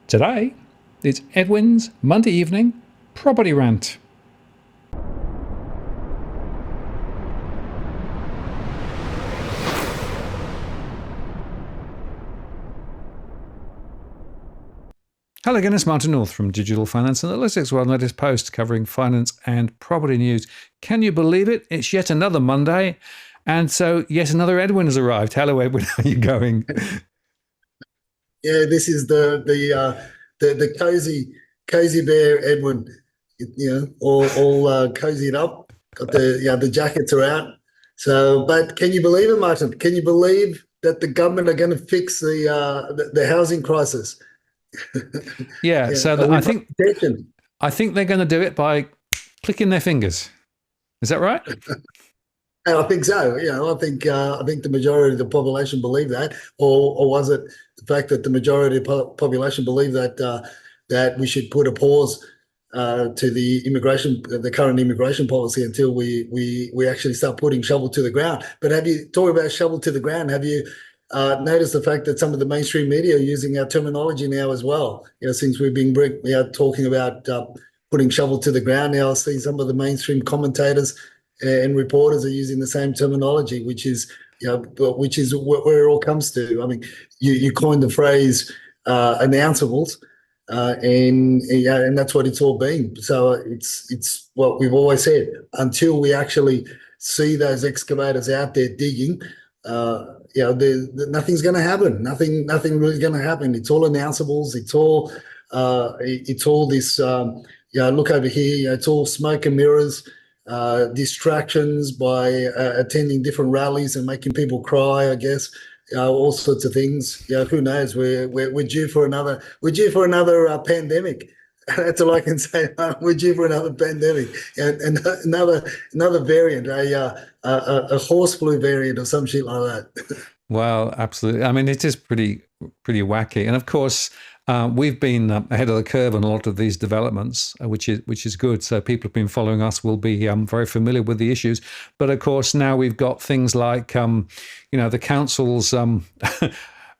Today, it's Edwin's Monday evening property rant. Hello again, it's Martin North from Digital Finance Analytics, our latest post covering finance and property news. Can you believe it? It's yet another Monday, and so yet another Edwin has arrived. Hello, Edwin. How are you going? Yeah, this is the cozy bear Edwin. All cozied up. Got the jackets are out. So, but can you believe it, Martin? Can you believe that the government are going to fix the housing crisis? Yeah, Yeah, so we pay attention. I think they're going to do it by clicking their fingers. Is that right? And I think so. I think the majority of the population believe that, or was it the fact that the majority of the population believe that we should put a pause to the current immigration policy until we actually start putting shovel to the ground. But have you talked about shovel to the ground? Have you noticed the fact that some of the mainstream media are using our terminology now as well? Since we've been talking about putting shovel to the ground now, I see some of the mainstream commentators and reporters are using the same terminology, which is where it all comes to. I mean, you coined the phrase announceables, and that's what it's all been. So it's what we've always said. Until we actually see those excavators out there digging, nothing's going to happen. Nothing really going to happen. It's all announceables. It's all this. Look over here. It's all smoke and mirrors. Distractions by attending different rallies and making people cry, I guess. All sorts of things. Who knows? We're due for another. We're due for another pandemic. That's all I can say. We're due for another pandemic and another variant, a horse flu variant or some shit like that. Well, absolutely. I mean, it is pretty wacky, and of course, we've been ahead of the curve on a lot of these developments, which is good. So people who've been following us will be very familiar with the issues. But of course, now we've got things like, the councils.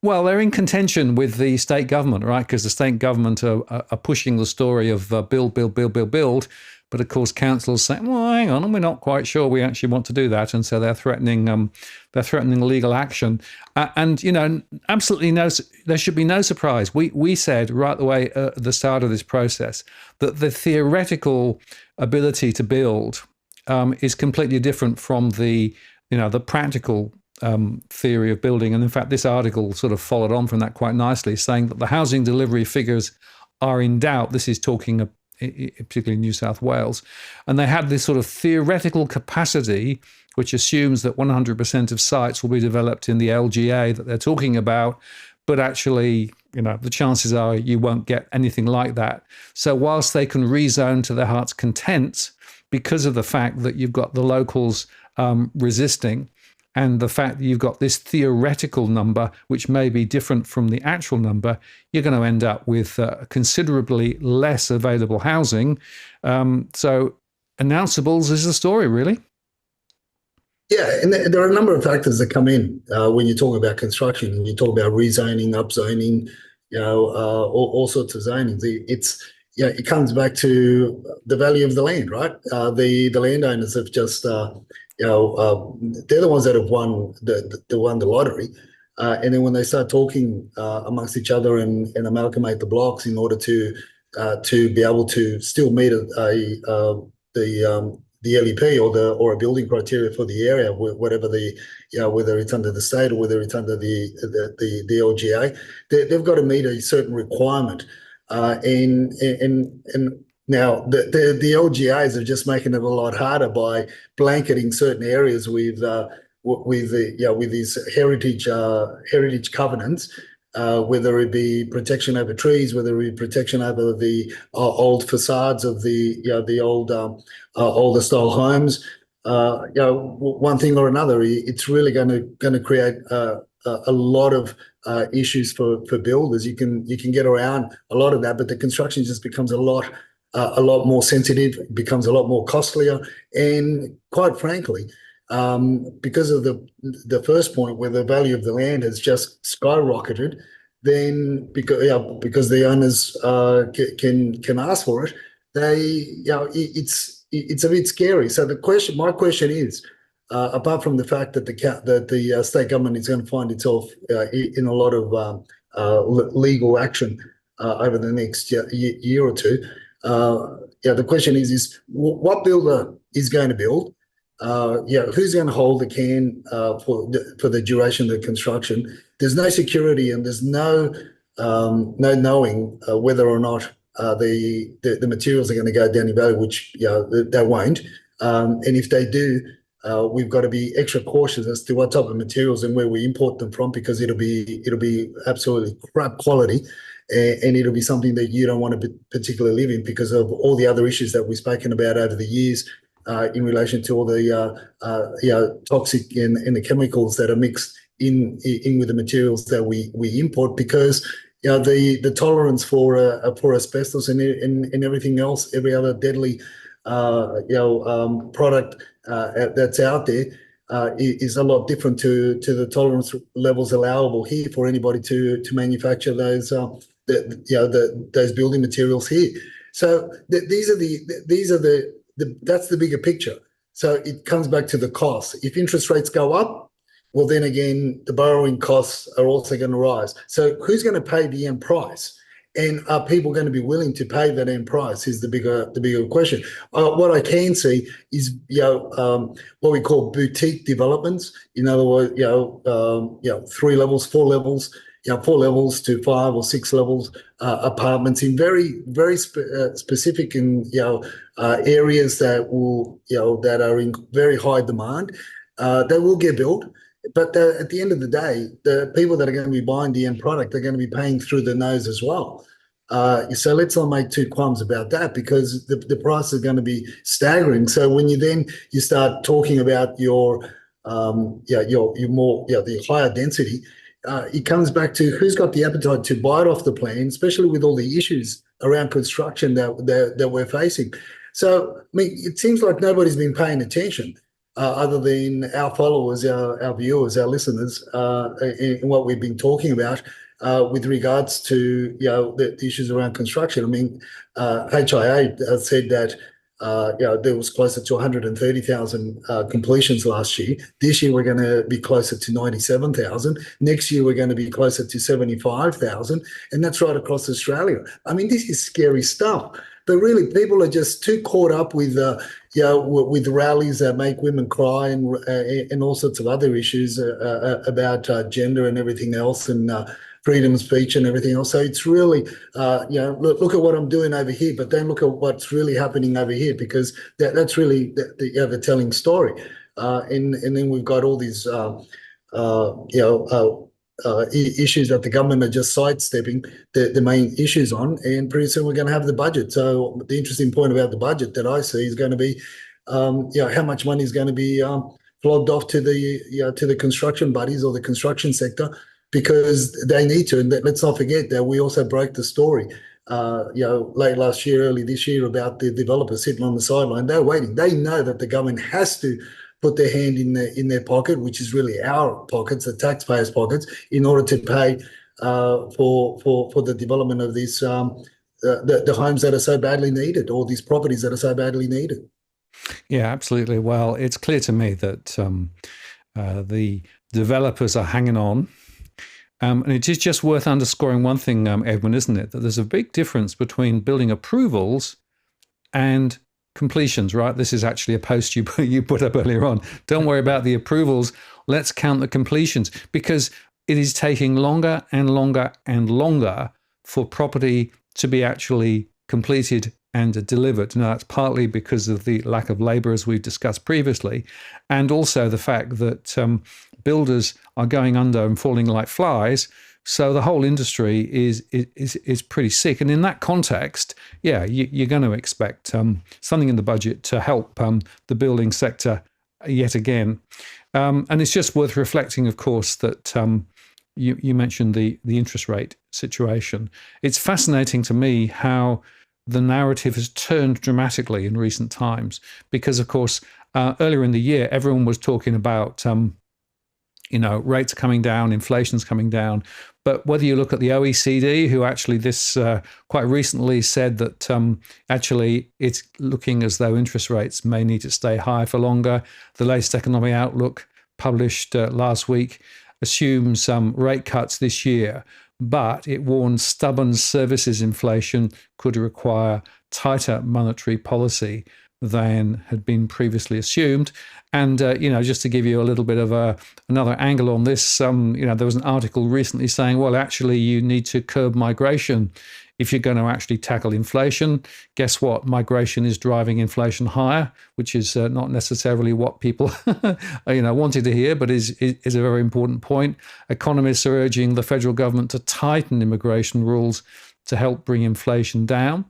Well, they're in contention with the state government, right? Because the state government are pushing the story of build, build, build, build, build. But of course, councils saying, "Well, hang on, we're not quite sure we actually want to do that," and so they're threatening legal action. And absolutely no, there should be no surprise. We said right away at the start of this process that the theoretical ability to build is completely different from the practical theory of building. And in fact, this article sort of followed on from that quite nicely, saying that the housing delivery figures are in doubt. This is talking particularly in New South Wales. And they had this sort of theoretical capacity, which assumes that 100% of sites will be developed in the LGA that they're talking about. But actually, the chances are you won't get anything like that. So whilst they can rezone to their heart's content, because of the fact that you've got the locals resisting, and the fact that you've got this theoretical number, which may be different from the actual number, you're going to end up with considerably less available housing. So announceables is the story, really. Yeah, and there are a number of factors that come in when you talk about construction. When you talk about rezoning, upzoning, all sorts of zonings. It comes back to the value of the land, right? The landowners have just they're the ones that have won the lottery, and then when they start talking amongst each other and amalgamate the blocks in order to be able to still meet the LEP or a building criteria for the area, whatever whether it's under the state or whether it's under the LGA, they've got to meet a certain requirement, and now the LGAs are just making it a lot harder by blanketing certain areas with these heritage covenants, whether it be protection over trees, whether it be protection over the old facades of the older style homes. One thing or another, it's really going to create a lot of issues for builders. You can get around a lot of that, but the construction just becomes a lot more sensitive, it becomes a lot more costlier, and quite frankly, because of the first point where the value of the land has just skyrocketed, then because the owners can ask for it, it's a bit scary. So my question is, apart from the fact that the state government is going to find itself in a lot of legal action over the next year or two, the question is what builder is going to build? Who's going to hold the can for the duration of the construction? There's no security, and there's no knowing whether or not the materials are going to go down in value, which they won't. And if they do, we've got to be extra cautious as to what type of materials and where we import them from, because it'll be absolutely crap quality, and it'll be something that you don't want to particularly live in because of all the other issues that we've spoken about over the years. In relation to all the toxic and the chemicals that are mixed in with the materials that we import, because the tolerance for asbestos and everything else, every other deadly product that's out there is a lot different to the tolerance levels allowable here for anybody to manufacture those those building materials here. So that's the bigger picture. So it comes back to the cost. If interest rates go up, well, then again, the borrowing costs are also going to rise. So who's going to pay the end price? And are people going to be willing to pay that end price is the bigger question. What I can see is, what we call boutique developments. In other words, 3 levels, 4 levels, 4 levels to 5 or 6 levels apartments in very, very specific and areas that will that are in very high demand. They will get built, but at the end of the day, the people that are going to be buying the end product are going to be paying through the nose as well. So let's not make two qualms about that, because the price is going to be staggering. So when you start talking about your more the higher density. It comes back to who's got the appetite to buy it off the plan, especially with all the issues around construction that we're facing. So, I mean, it seems like nobody's been paying attention other than our followers, our viewers, our listeners, in what we've been talking about with regards to the issues around construction. I mean, HIA said that there was closer to 130,000 completions last year. This year, we're going to be closer to 97,000. Next year, we're going to be closer to 75,000. And that's right across Australia. I mean, this is scary stuff. But really, people are just too caught up with rallies that make women cry and all sorts of other issues about gender and everything else, and freedom of speech and everything else. So it's really, look at what I'm doing over here, but don't look at what's really happening over here, because that's really the telling story. And then we've got all these, issues that the government are just sidestepping the main issues on, and pretty soon we're going to have the budget. So the interesting point about the budget that I see is going to be, how much money is going to be flogged off to the construction buddies or the construction sector, because they need to. And let's not forget that we also broke the story, late last year, early this year, about the developers sitting on the sideline. They're waiting. They know that the government has to put their hand in their pocket, which is really our pockets, the taxpayers' pockets, in order to pay for the development of these the homes that are so badly needed, or these properties that are so badly needed. Yeah, absolutely. Well, it's clear to me that the developers are hanging on. And it is just worth underscoring one thing, Edwin, isn't it? That there's a big difference between building approvals and completions, right? This is actually a post you put up earlier on. Don't worry about the approvals. Let's count the completions, because it is taking longer and longer and longer for property to be actually completed and delivered. Now, that's partly because of the lack of labor, as we've discussed previously, and also the fact that builders are going under and falling like flies. So the whole industry is pretty sick. And in that context, you're going to expect something in the budget to help the building sector yet again. And it's just worth reflecting, of course, that you mentioned the interest rate situation. It's fascinating to me how the narrative has turned dramatically in recent times, because, of course, earlier in the year, everyone was talking about rates coming down, inflation's coming down. But whether you look at the OECD, who actually this quite recently said that actually it's looking as though interest rates may need to stay high for longer. The latest economic outlook published last week assumes rate cuts this year, but it warns stubborn services inflation could require tighter monetary policy than had been previously assumed. And, just to give you a little bit of another angle on this, there was an article recently saying, well, actually, you need to curb migration if you're going to actually tackle inflation. Guess what? Migration is driving inflation higher, which is not necessarily what people, wanted to hear, but is a very important point. Economists are urging the federal government to tighten immigration rules to help bring inflation down.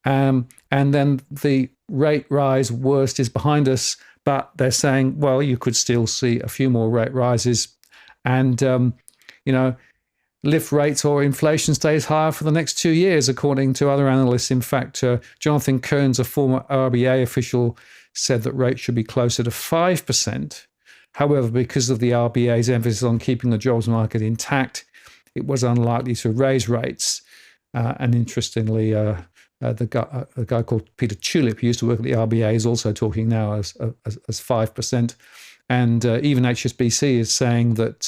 And then the rate rise worst is behind us, but they're saying, well, you could still see a few more rate rises and, lift rates or inflation stays higher for the next 2 years, according to other analysts. In fact, Jonathan Kearns, a former RBA official, said that rates should be closer to 5%. However, because of the RBA's emphasis on keeping the jobs market intact, it was unlikely to raise rates. And interestingly, the guy called Peter Tulip, who used to work at the RBA, is also talking now as 5%. And even HSBC is saying that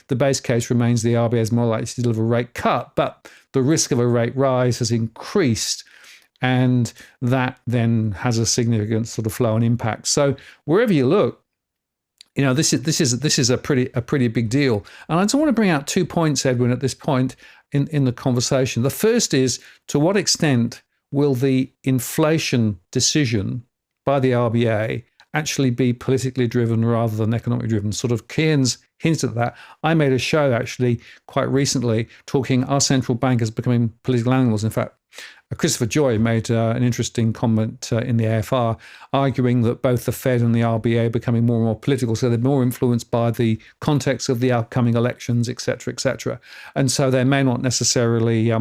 the base case remains the RBA is more likely to deliver a rate cut, but the risk of a rate rise has increased, and that then has a significant sort of flow and impact. So wherever you look, this is a pretty big deal. And I just want to bring out 2 points, Edwin, at this point in the conversation. The first is, to what extent will the inflation decision by the RBA actually be politically driven rather than economically driven? Sort of Kearns hinted at that. I made a show actually quite recently talking our central bankers becoming political animals. In fact, Christopher Joy made an interesting comment in the AFR, arguing that both the Fed and the RBA are becoming more and more political, so they're more influenced by the context of the upcoming elections, et cetera, et cetera. And so they may not necessarily,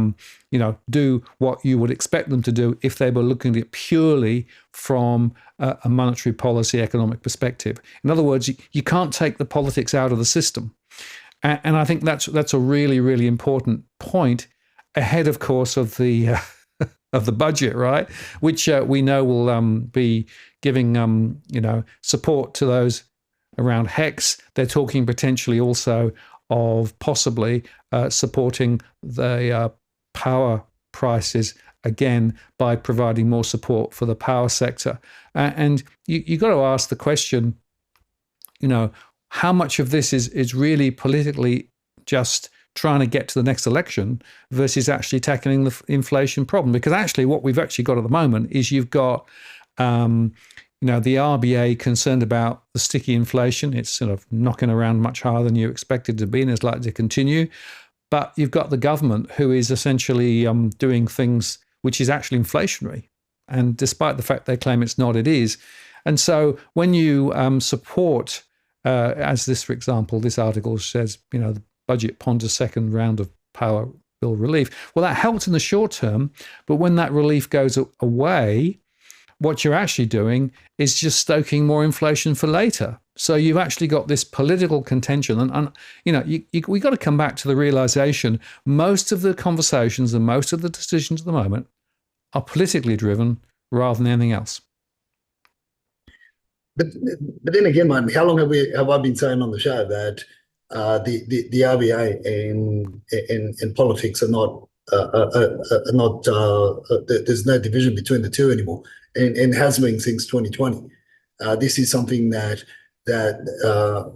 do what you would expect them to do if they were looking at it purely from a monetary policy economic perspective. In other words, you can't take the politics out of the system. And I think that's a really, really important point ahead, of course, of the of the budget, right? Which we know will be giving support to those around HEX. They're talking potentially also of possibly supporting the power prices again by providing more support for the power sector. And you got to ask the question, how much of this is really politically just trying to get to the next election versus actually tackling the inflation problem? Because actually what we've actually got at the moment is you've got, the RBA concerned about the sticky inflation. It's sort of knocking around much higher than you expected to be and is likely to continue. But you've got the government who is essentially doing things which is actually inflationary. And despite the fact they claim it's not, it is. And so when you support, as this, for example, this article says, the budget ponders second round of power bill relief. Well, that helps in the short term, but when that relief goes away, what you're actually doing is just stoking more inflation for later. So you've actually got this political contention, and we got to come back to the realization most of the conversations and most of the decisions at the moment are politically driven rather than anything else. But then again, man, how long have I been saying on the show that the RBA and politics are not there's no division between the two anymore, and has been since 2020. This is something that a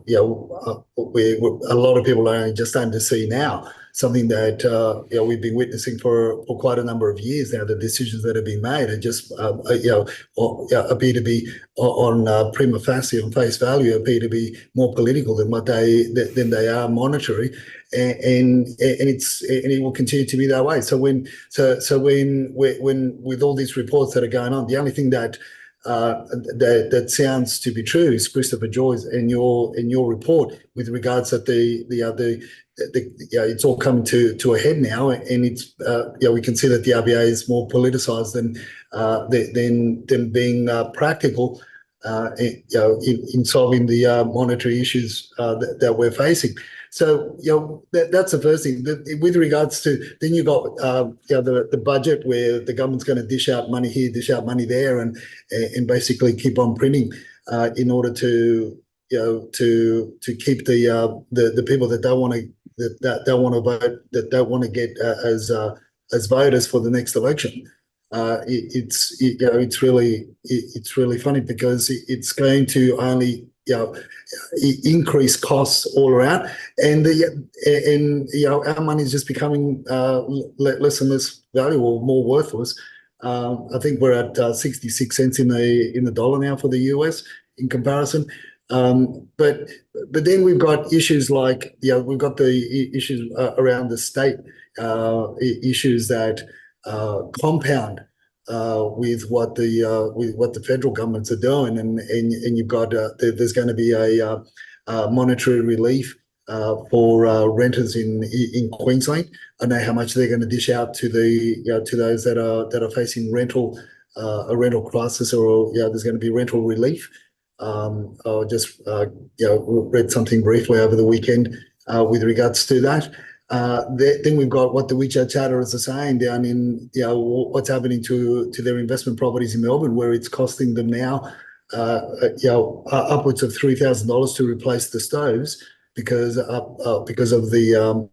lot of people are just starting to see now. Something that we've been witnessing for quite a number of years now. The decisions that have been made are just appear to be on prima facie, on face value, appear to be more political than they are monetary, and it will continue to be that way. So when with all these reports that are going on, the only thing that sounds to be true is Christopher Joy's in your report with regards that it's all coming to a head now, and it's we can see that the RBA is more politicised than being practical. in solving the monetary issues that we're facing. So, that's the first thing. With regards to, then you've got the budget, where the government's going to dish out money here, dish out money there, and basically keep on printing in order to keep the people that don't want to vote, that don't want to get as voters for the next election. It's really funny, because it's going to only increase costs all around, and our money is just becoming less and less valuable, more worthless. I think we're at 66 cents in the dollar now for the US in comparison. But then we've got issues like, we've got the issues around the state issues that compound with what the federal governments are doing, and you've got there's going to be a monetary relief for renters in Queensland. I know how much they're going to dish out to those that are facing a rental crisis, or there's going to be rental relief. I just read something briefly over the weekend with regards to that. Then we've got what the WeChat Charters are saying down in what's happening to their investment properties in Melbourne, where it's costing them now upwards of $3,000 to replace the stoves because of the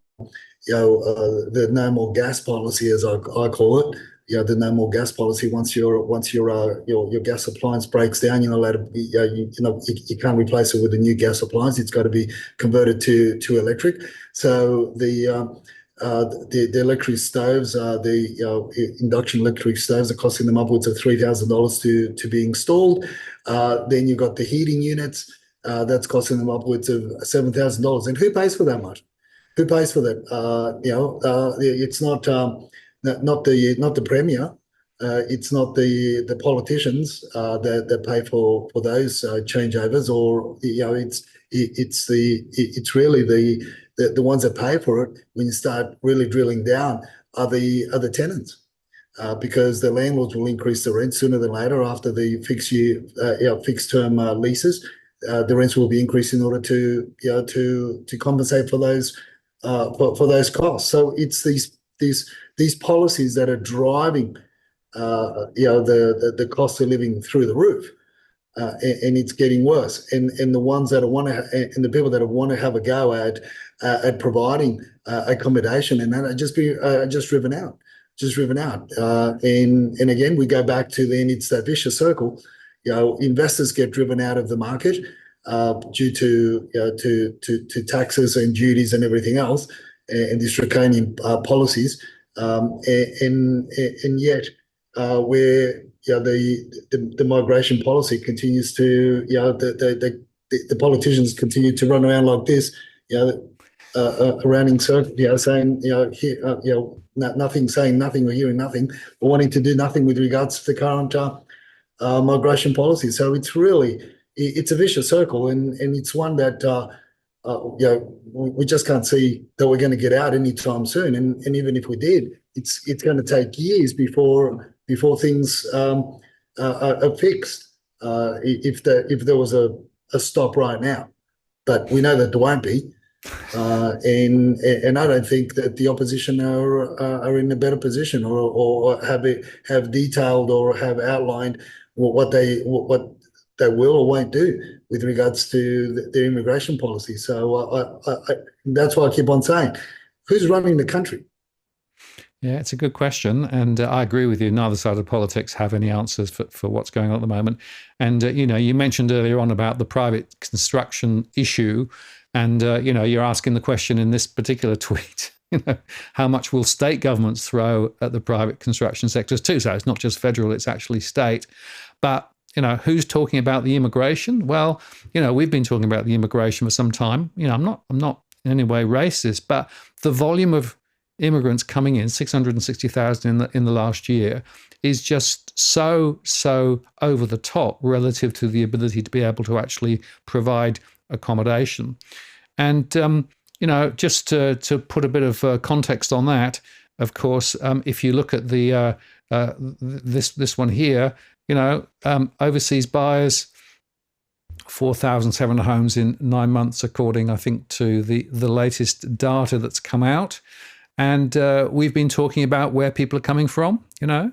no more gas policy, as I call it. The no more gas policy. Once your gas appliance breaks down, you're not allowed to. You can't replace it with a new gas appliance. It's got to be converted to electric. So the electric stoves, the induction electric stoves, are costing them upwards of $3,000 to be installed. Then you've got the heating units that's costing them upwards of $7,000. And who pays for that much? Who pays for that? It's not the Premier. It's not the politicians that pay for those changeovers, or it's really the ones that pay for it, when you start really drilling down, are the tenants, because the landlords will increase the rent sooner than later after the fixed term leases. The rents will be increased in order to compensate for those costs. So it's these policies that are driving the cost of living through the roof, and it's getting worse. And the ones that and the people that want to have a go at providing accommodation and that are just driven out. And again, we go back to, then it's that vicious circle. Investors get driven out of the market due to taxes and duties and everything else, and these draconian policies. And yet, where the migration policy continues to, the politicians continue to run around like this, around in circles, saying, nothing, saying nothing, or hearing nothing, or wanting to do nothing with regards to the current migration policy. So it's a vicious circle, and it's one that we just can't see that we're going to get out anytime soon. And even if we did, it's going to take years before things are fixed. If there was a stop right now, but we know that there won't be. And I don't think that the opposition are in a better position, or have detailed or have outlined what they will or won't do with regards to their immigration policy. So that's why I keep on saying, who's running the country? Yeah, it's a good question. And I agree with you. Neither side of politics have any answers for what's going on at the moment. And, you mentioned earlier on about the private construction issue. And, you're asking the question in this particular tweet, how much will state governments throw at the private construction sectors too? So it's not just federal, it's actually state. But, who's talking about the immigration? Well, we've been talking about the immigration for some time. I'm not in any way racist, but the volume of immigrants coming in, 660,000 in the last year, is just so over the top relative to the ability to be able to actually provide accommodation. And just to put a bit of context on that, of course, if you look at the this one here, overseas buyers, 4,700 homes in 9 months, according, I think, to the latest data that's come out. And we've been talking about where people are coming from, the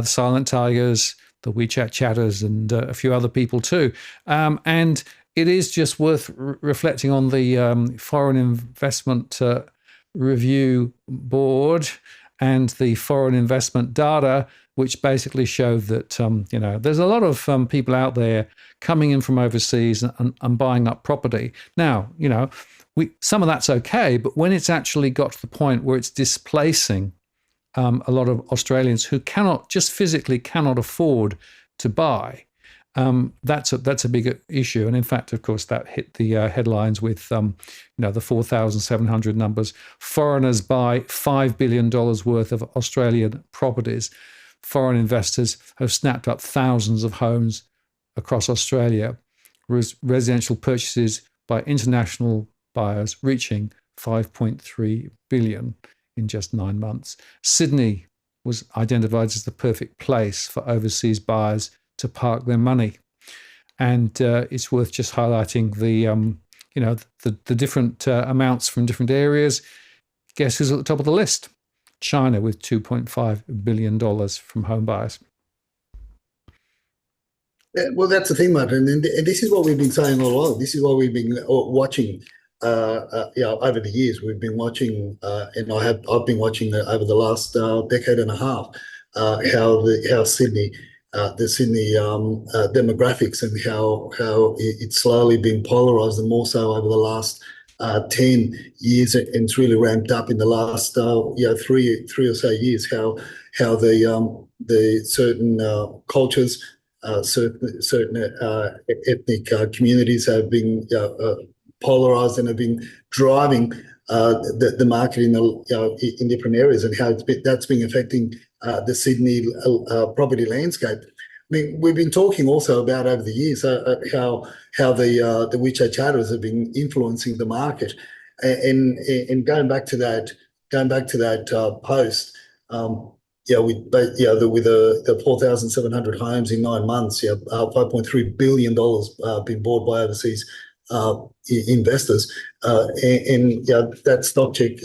Silent Tigers, the WeChat chatters, and a few other people too. And it is just worth reflecting on the Foreign Investment Review Board and the foreign investment data, which basically showed that, there's a lot of people out there coming in from overseas and buying up property. Now, some of that's okay, but when it's actually got to the point where it's displacing a lot of Australians who just physically cannot afford to buy, that's a big issue. And in fact, of course, that hit the headlines with the 4,700 numbers. Foreigners buy $5 billion worth of Australian properties. Foreign investors have snapped up thousands of homes across Australia. Residential purchases by international buyers reaching 5.3 billion in just 9 months. Sydney was identified as the perfect place for overseas buyers to park their money. And it's worth just highlighting the different amounts from different areas. Guess who's at the top of the list? China, with $2.5 billion from home buyers. Well, that's the thing, Martin, and this is what we've been saying all along. This is what we've been watching. Over the years, we've been watching, and I've been watching over the last decade and a half how Sydney. The Sydney demographics and how it's slowly been polarised, and more so over the last 10 years, and it's really ramped up in the last three or so years. How the certain cultures, certain ethnic communities have been polarised and have been driving the market in different areas, and how that's been affecting the Sydney property landscape. I mean, we've been talking also about over the years how the WeChat chatters have been influencing the market, and going back to that post, with the 4,700 homes in 9 months, $5.3 billion been bought by overseas investors, and that stock check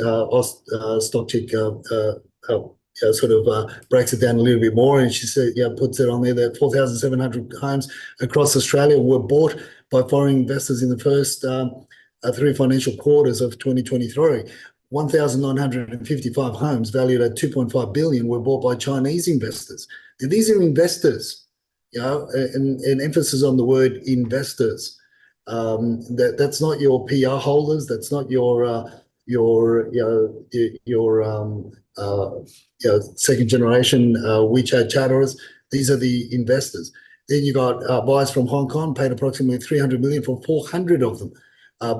sort of breaks it down a little bit more, and she said, puts it on there that 4,700 homes across Australia were bought by foreign investors in the first 3 financial quarters of 2023. 1,955 homes valued at 2.5 billion were bought by Chinese investors. Now, these are investors, and emphasis on the word investors. That's not your PR holders. That's not your second generation WeChat chatterers. These are the investors. Then you got buyers from Hong Kong paid approximately 300 million for 400 of them.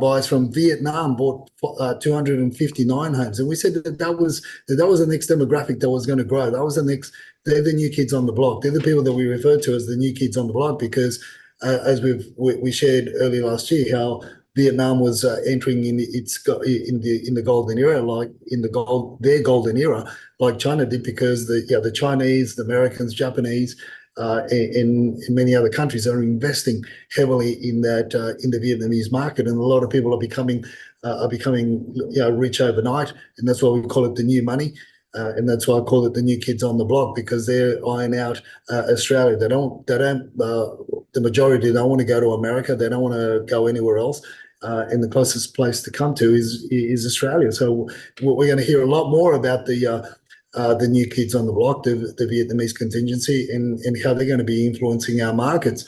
Buyers from Vietnam bought 259 homes, and we said that was the next demographic that was going to grow. That was the next. They're the new kids on the block. They're the people that we refer to as the new kids on the block, because as we shared early last year, how Vietnam was entering in the golden era, like their golden era, like China did, because the Chinese, the Americans, Japanese, and many other countries are investing heavily in the Vietnamese market, and a lot of people are becoming rich overnight, and that's why we call it the new money. And that's why I call it the new kids on the block, because they're eyeing out Australia. The majority don't want to go to America. They don't want to go anywhere else. And the closest place to come to is Australia. So we're going to hear a lot more about the new kids on the block, the Vietnamese contingency, and how they're going to be influencing our markets.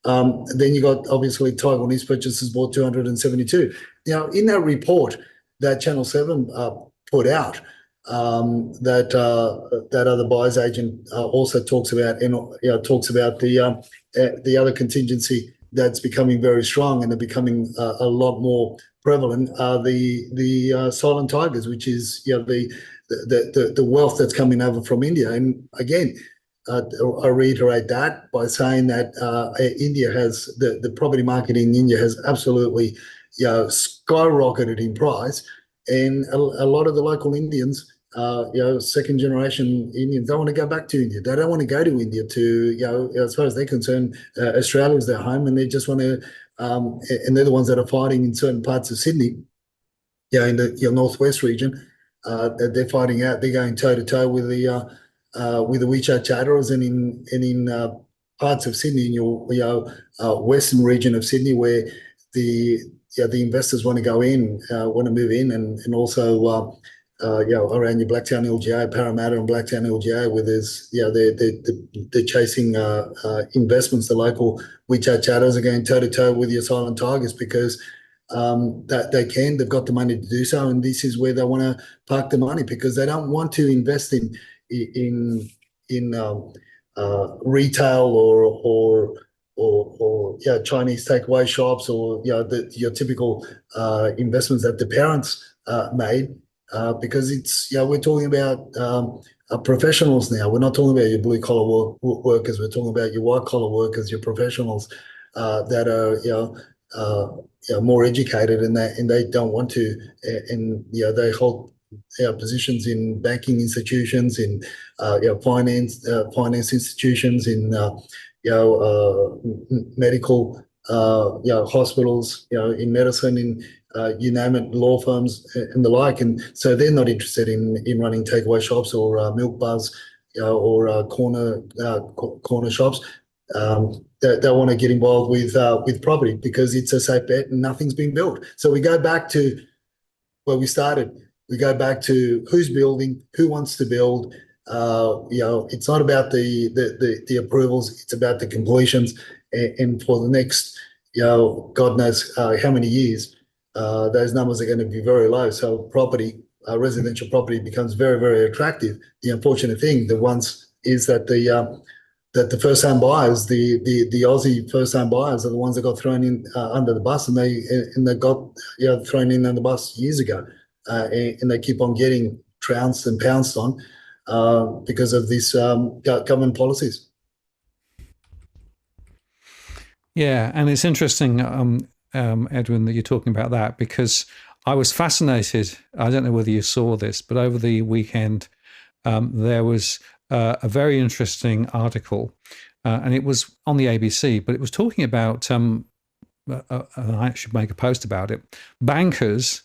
Then you got obviously Taiwanese purchases bought 272. Now, in that report that Channel 7 put out, that other buyer's agent also talks about, and talks about the other contingency that's becoming very strong and are becoming a lot more prevalent, are the silent tigers, which is the wealth that's coming over from India. And again, I reiterate that by saying that India has the property market in India has absolutely skyrocketed in price, and a lot of the local Indians second generation Indians don't want to go back to India. They don't want to go to India to, as far as they're concerned, Australia is their home, and they just want to, and they're the ones that are fighting in certain parts of Sydney, in the northwest region. They're fighting out. They're going toe to toe with the WeChat chatterers, and in parts of Sydney, in your western region of Sydney, where the investors want to go in, want to move in, and also around your Blacktown LGA, Parramatta and Blacktown LGA, where there's they're chasing investments. The local WeChat chatterers are going toe to toe with your silent tigers because that they've got the money to do so, and this is where they want to park the money because they don't want to invest in retail or Chinese takeaway shops or your typical investments that the parents made because it's we're talking about professionals now. We're not talking about your blue collar workers. We're talking about your white collar workers, your professionals that are more educated and they don't want to and they hold positions in banking institutions, in finance institutions, in medical hospitals, in medicine, in you name it, law firms and the like. And so they're not interested in running takeaway shops or milk bars or corner shops. They want to get involved with property because it's a safe bet and nothing's been built. So we go back to where we started. We go back to who's building, who wants to build. It's not about the approvals; it's about the completions. And for the next, God knows how many years, those numbers are going to be very low. So property, residential property, becomes very, very attractive. The unfortunate thing, is that the first home buyers, the Aussie first home buyers, are the ones that got thrown in under the bus, and they got thrown in under the bus years ago. And they keep on getting trounced and pounced on because of these government policies. Yeah, and it's interesting, Edwin, that you're talking about that because I was fascinated. I don't know whether you saw this, but over the weekend there was a very interesting article, and it was on the ABC, but it was talking about, and I should make a post about it, bankers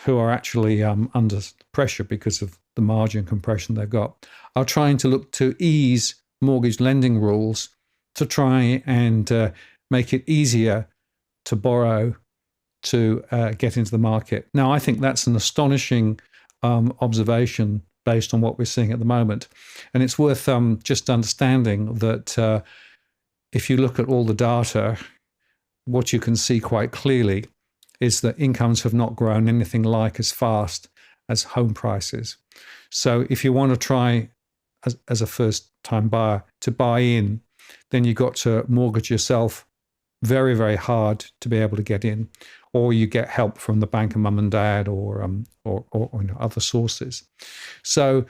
who are actually under pressure because of the margin compression they've got, are trying to look to ease mortgage lending rules to try and make it easier to borrow to get into the market. Now, I think that's an astonishing observation based on what we're seeing at the moment. And it's worth just understanding that if you look at all the data, what you can see quite clearly is that incomes have not grown anything like as fast as home prices. So if you want to try as a first-time buyer to buy in, then you've got to mortgage yourself very, very hard to be able to get in, or you get help from the bank of mum and dad or other sources. So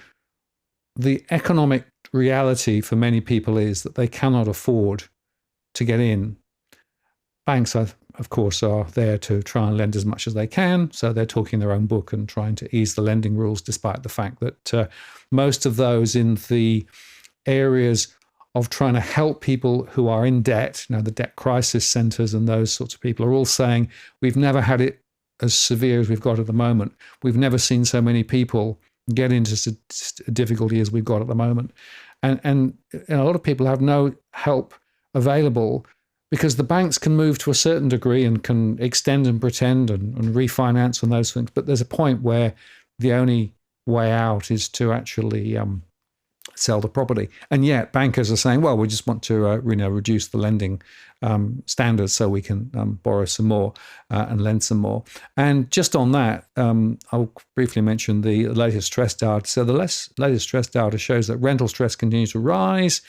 the economic reality for many people is that they cannot afford to get in. Banks, of course, are there to try and lend as much as they can. So they're talking their own book and trying to ease the lending rules, despite the fact that most of those in the areas of trying to help people who are in debt, the debt crisis centres and those sorts of people are all saying, we've never had it as severe as we've got at the moment. We've never seen so many people get into difficulty as we've got at the moment. And a lot of people have no help available because the banks can move to a certain degree and can extend and pretend and refinance and those things. But there's a point where the only way out is to actually sell the property. And yet bankers are saying, well, we just want to reduce the lending standards so we can borrow some more and lend some more. And just on that, I'll briefly mention the latest stress data. So the latest stress data shows that rental stress continues to rise,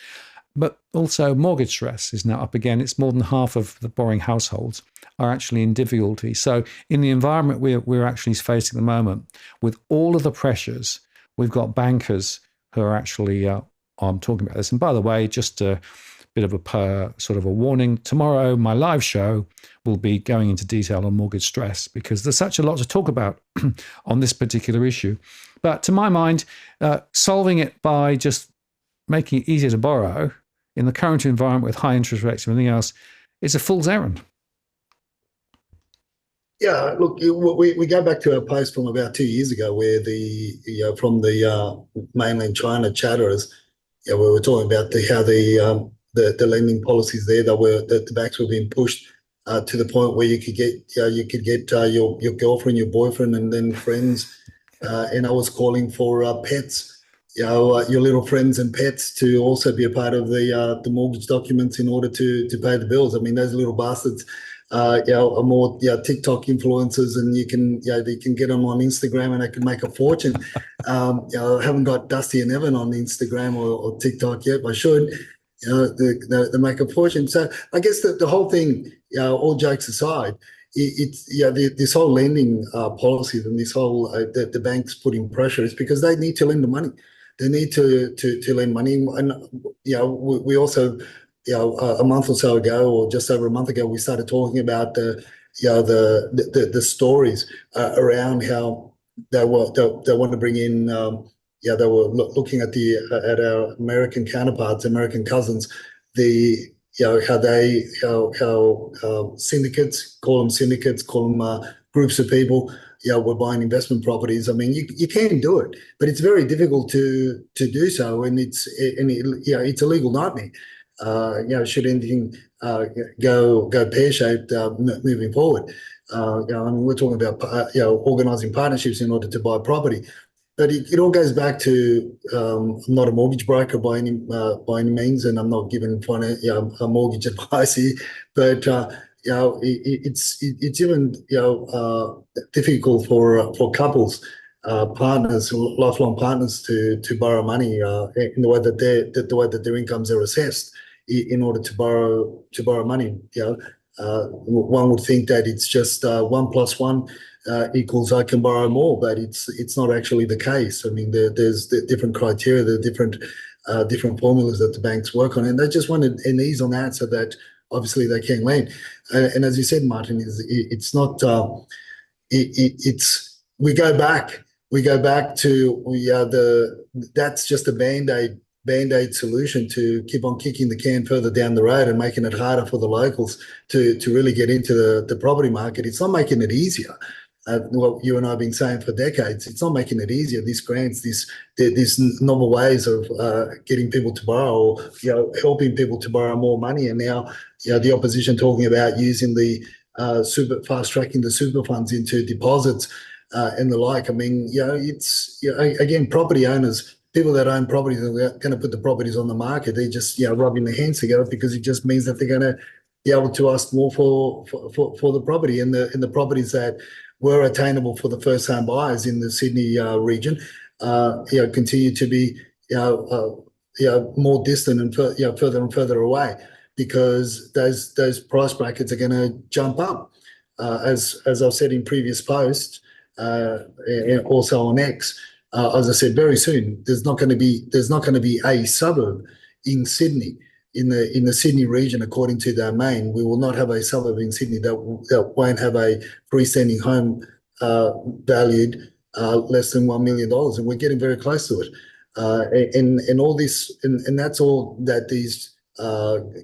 but also mortgage stress is now up again. It's more than half of the borrowing households are actually in difficulty. So in the environment we're actually facing at the moment, with all of the pressures, we've got bankers who are actually I'm talking about this. And by the way, just a bit of a sort of a warning, tomorrow my live show will be going into detail on mortgage stress because there's such a lot to talk about on this particular issue. But to my mind, solving it by just making it easier to borrow in the current environment with high interest rates and everything else is a fool's errand. Yeah, look, we go back to our post from about 2 years ago where from the mainland China chatterers, we were talking about how the lending policies there that the banks were being pushed to the point where you could get your girlfriend, your boyfriend, and then friends, and I was calling for pets, your little friends and pets to also be a part of the mortgage documents in order to pay the bills. I mean, those little bastards. Are more TikTok influencers, and you can get them on Instagram, and they can make a fortune. I haven't got Dusty and Evan on Instagram or TikTok yet, but I should. They make a fortune. So I guess the whole thing, all jokes aside, this whole lending policy and this whole the banks putting pressure is because they need to lend the money. They need to lend money, and we also. A month or so ago, or just over a month ago, we started talking about the stories around how they want to bring in. They were looking at our American counterparts, American cousins, how syndicates, call them groups of people. We're buying investment properties. I mean, you can do it, but it's very difficult to do so, and it's a legal nightmare. Should anything go pear-shaped moving forward. I mean, we're talking about organising partnerships in order to buy property, but it all goes back to I'm not a mortgage broker by any means, and I'm not giving a mortgage advice here, but it's even difficult for couples. Partners, lifelong partners, to borrow money in the way that their incomes are assessed in order to borrow money. One would think that it's just 1 + 1 equals I can borrow more, but it's not actually the case. I mean, there's the different criteria, the different formulas that the banks work on, and they just want an ease on that so that obviously they can lend. And as you said, Martin, it's not. We go back to that's just a band-aid solution to keep on kicking the can further down the road and making it harder for the locals to really get into the property market. It's not making it easier. What you and I have been saying for decades, it's not making it easier. These grants, these novel ways of getting people to borrow, or helping people to borrow more money, and now the opposition talking about using the fast-tracking the super funds into deposits and the like. I mean, it's again, property owners, people that own properties are going to put the properties on the market. They're just rubbing their hands together because it just means that they're going to be able to ask more for the property, and the properties that were attainable for the first home buyers in the Sydney region, continue to be more distant and further and further away, because those price brackets are going to jump up. As I've said in previous posts, and also on X, as I said, very soon there's not going to be a suburb in Sydney, in the Sydney region, according to Domain. We will not have a suburb in Sydney that won't have a freestanding home valued less than $1 million, and we're getting very close to it. And all this, and that's all that these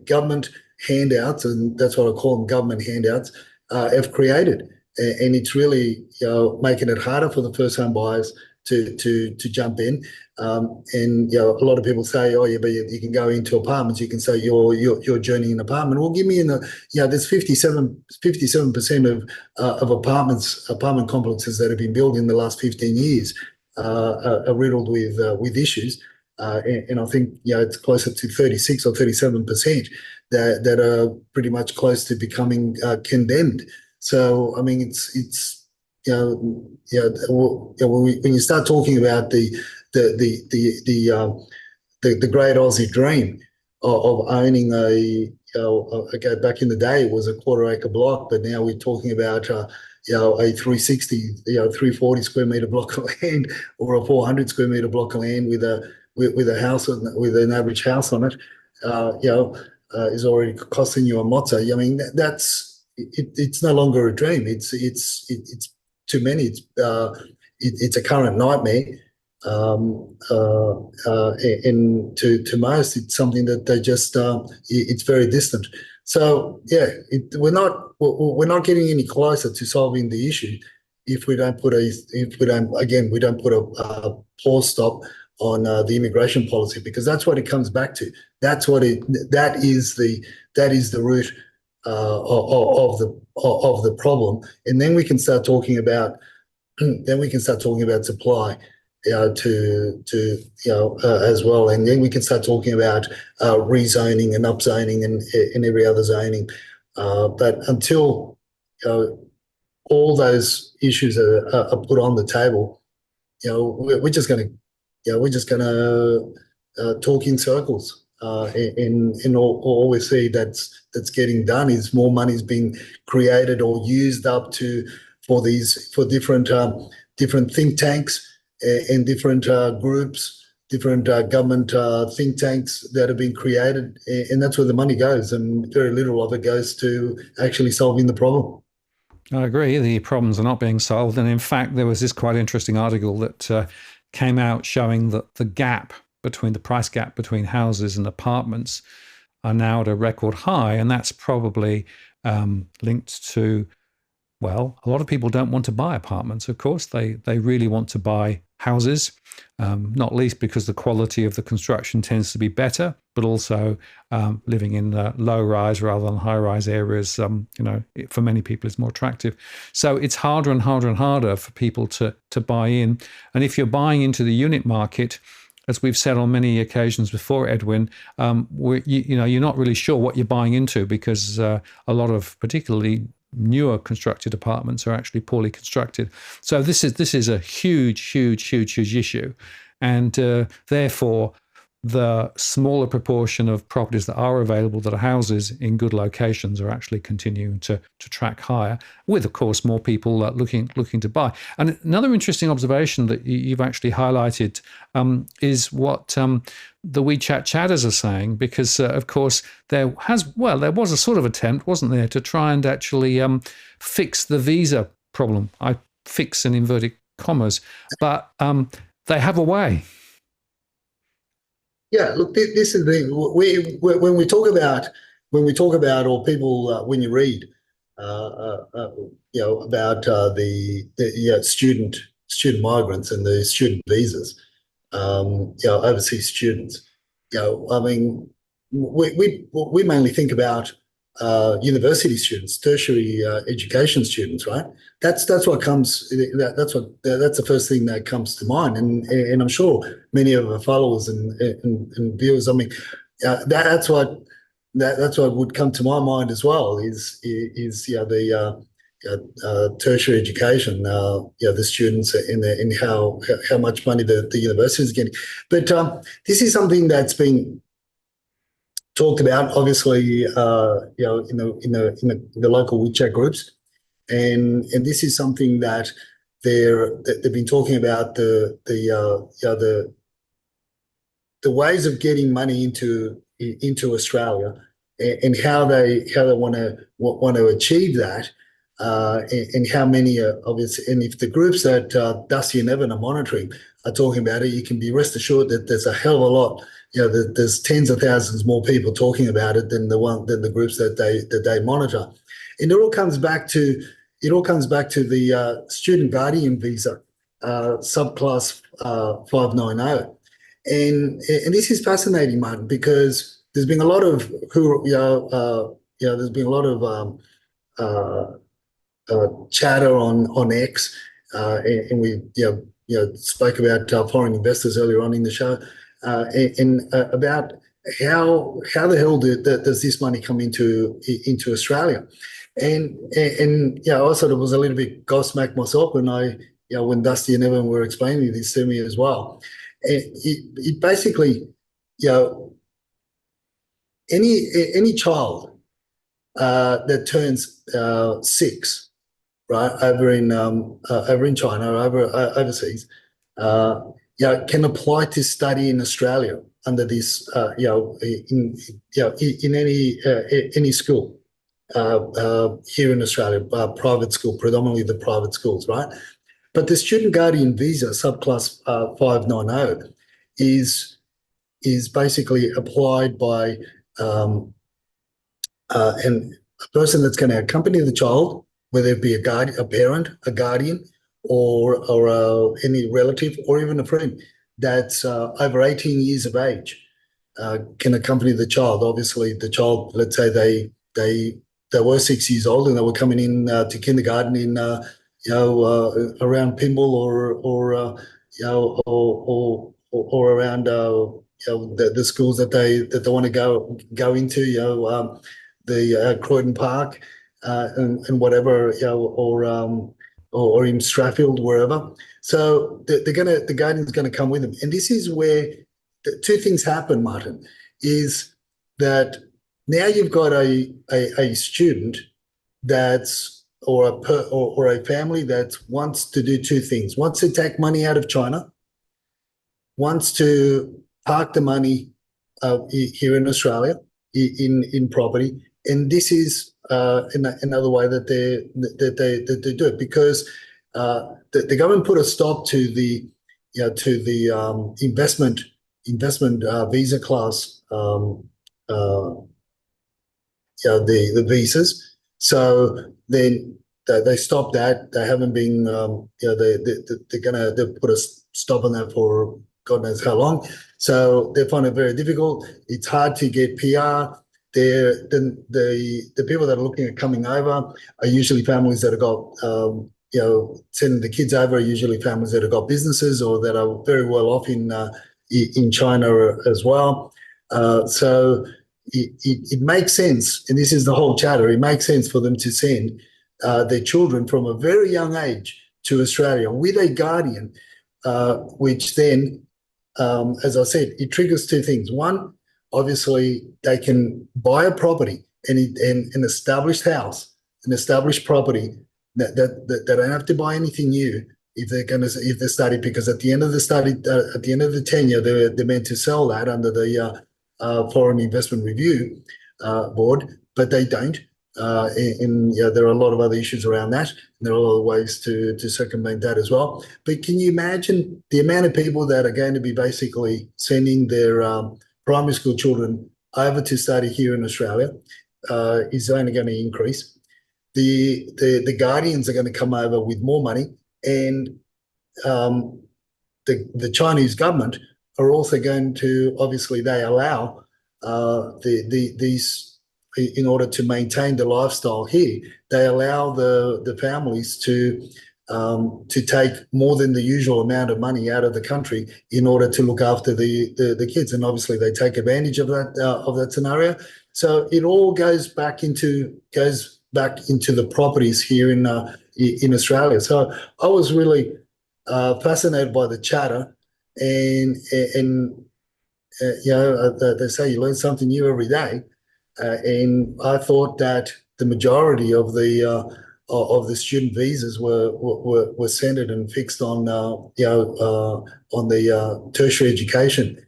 government handouts, and that's what I call them, government handouts, have created. And it's really making it harder for the first home buyers to jump in. And a lot of people say, oh yeah, but you can go into apartments. You can say you're journeying an apartment. Well, give me there's 57% of apartment complexes that have been built in the last 15 years are riddled with issues. And I think it's closer to 36 or 37% that are pretty much close to becoming condemned. So I mean, it's when you start talking about the great Aussie dream of owning okay, back in the day it was a 1/4 acre block, but now we're talking about a 360, 340 square meter block of land, or a 400 square meter block of land with a house, with an average house on it, is already costing you a mozza. I mean, it's no longer a dream. It's to many it's a current nightmare. and to most, it's something that they just it's very distant. So yeah, we're not getting any closer to solving the issue if we don't put we don't put a pause stop on the immigration policy, because that's what it comes back to. That is the root of the problem, and then we can start talking about supply, as well, and then we can start talking about rezoning and upzoning and every other zoning. But until all those issues are put on the table, we're just going to talk in circles. And all we see that's getting done is more money's being created or used up for different think tanks and different groups, different government think tanks that have been created, and that's where the money goes, and very little of it goes to actually solving the problem. I agree. The problems are not being solved. And in fact, there was this quite interesting article that came out showing that the price gap between houses and apartments are now at a record high. And that's probably linked to, well, a lot of people don't want to buy apartments, of course. They really want to buy houses, not least because the quality of the construction tends to be better, but also living in low-rise rather than high-rise areas, for many people is more attractive. So it's harder and harder and harder for people to buy in. And if you're buying into the unit market, as we've said on many occasions before, Edwin, you're not really sure what you're buying into, because a lot of particularly newer constructed apartments are actually poorly constructed. So this is a huge issue, and therefore the smaller proportion of properties that are available that are houses in good locations are actually continuing to track higher, with of course more people looking to buy. And another interesting observation that you've actually highlighted is what the WeChat chatters are saying, because of course there was a sort of attempt, wasn't there, to try and actually fix the visa problem. I fix in inverted commas, but they have a way. Yeah, look, this is the thing. When we talk about, or people, when you read, about the student migrants and the student visas, overseas students. I mean, we mainly think about university students, tertiary education students, right? That's the first thing that comes to mind, and I'm sure many of our followers and viewers. I mean, that's what would come to my mind as well. Is the tertiary education, the students and how much money the university is getting. But this is something that's been talked about, obviously, in the local WeChat groups, and this is something that they've been talking about, the ways of getting money into Australia, and how they want to achieve that, and how many obviously, and if the groups that Dusty and Evan are monitoring are talking about it, you can be rest assured that there's a hell of a lot. There's tens of thousands more people talking about it than the groups that they monitor, and it all comes back to the student guardian visa, subclass 590, and this is fascinating, Martin, because there's been a lot of chatter on X, and we spoke about foreign investors earlier on in the show. And about how the hell does this money come into Australia, and I sort of was a little bit gobsmacked myself when Dusty and Evan were explaining this to me as well. It basically, any child that turns 6, right, over in China or overseas, can apply to study in Australia under this, in any school here in Australia, private school, predominantly the private schools, right? But the student guardian visa, subclass 590, is basically applied by and a person that's going to accompany the child, whether it be a parent, a guardian, or any relative, or even a friend that's over 18 years of age, can accompany the child. Obviously, the child, let's say they were 6 years old and they were coming in to kindergarten in around Pymble or around the schools that they want to go into, the Croydon Park and whatever, or in Strathfield, wherever. So the guardian's gonna come with them, and this is where the two things happen, Martin. Is that now you've got a student that's or a family that wants to do two things: wants to take money out of China, wants to park the money here in Australia in property, and this is another way that they do it, because the government put a stop to the investment visa class, the visas. So then they stopped that. They haven't been, they've put a stop on that for God knows how long. So they find it very difficult. It's hard to get PR. The people that are looking at coming over are usually families that have got, sending the kids over are usually families that have got businesses or that are very well off in China as well. So it makes sense, and this is the whole chatter, it makes sense for them to send their children from a very young age to Australia with a guardian, which then, as I said, it triggers two things. One, obviously, they can buy a property and an established house, an established property that they don't have to buy anything new if they're study, because at the end of the study, at the end of the tenure, they're meant to sell that under the Foreign Investment Review Board, but they don't. And there are a lot of other issues around that. And there are a lot of ways to circumvent that as well. But can you imagine the amount of people that are going to be basically sending their primary school children over to study here in Australia is only going to increase. The guardians are going to come over with more money, and the Chinese government are also going to, obviously, they allow these, in order to maintain the lifestyle here, they allow the families to take more than the usual amount of money out of the country in order to look after the kids, and obviously they take advantage of that scenario. So it all goes back into the properties here in Australia. So I was really fascinated by the chatter, and they say you learn something new every day. And I thought that the majority of the student visas were centred and fixed on the tertiary education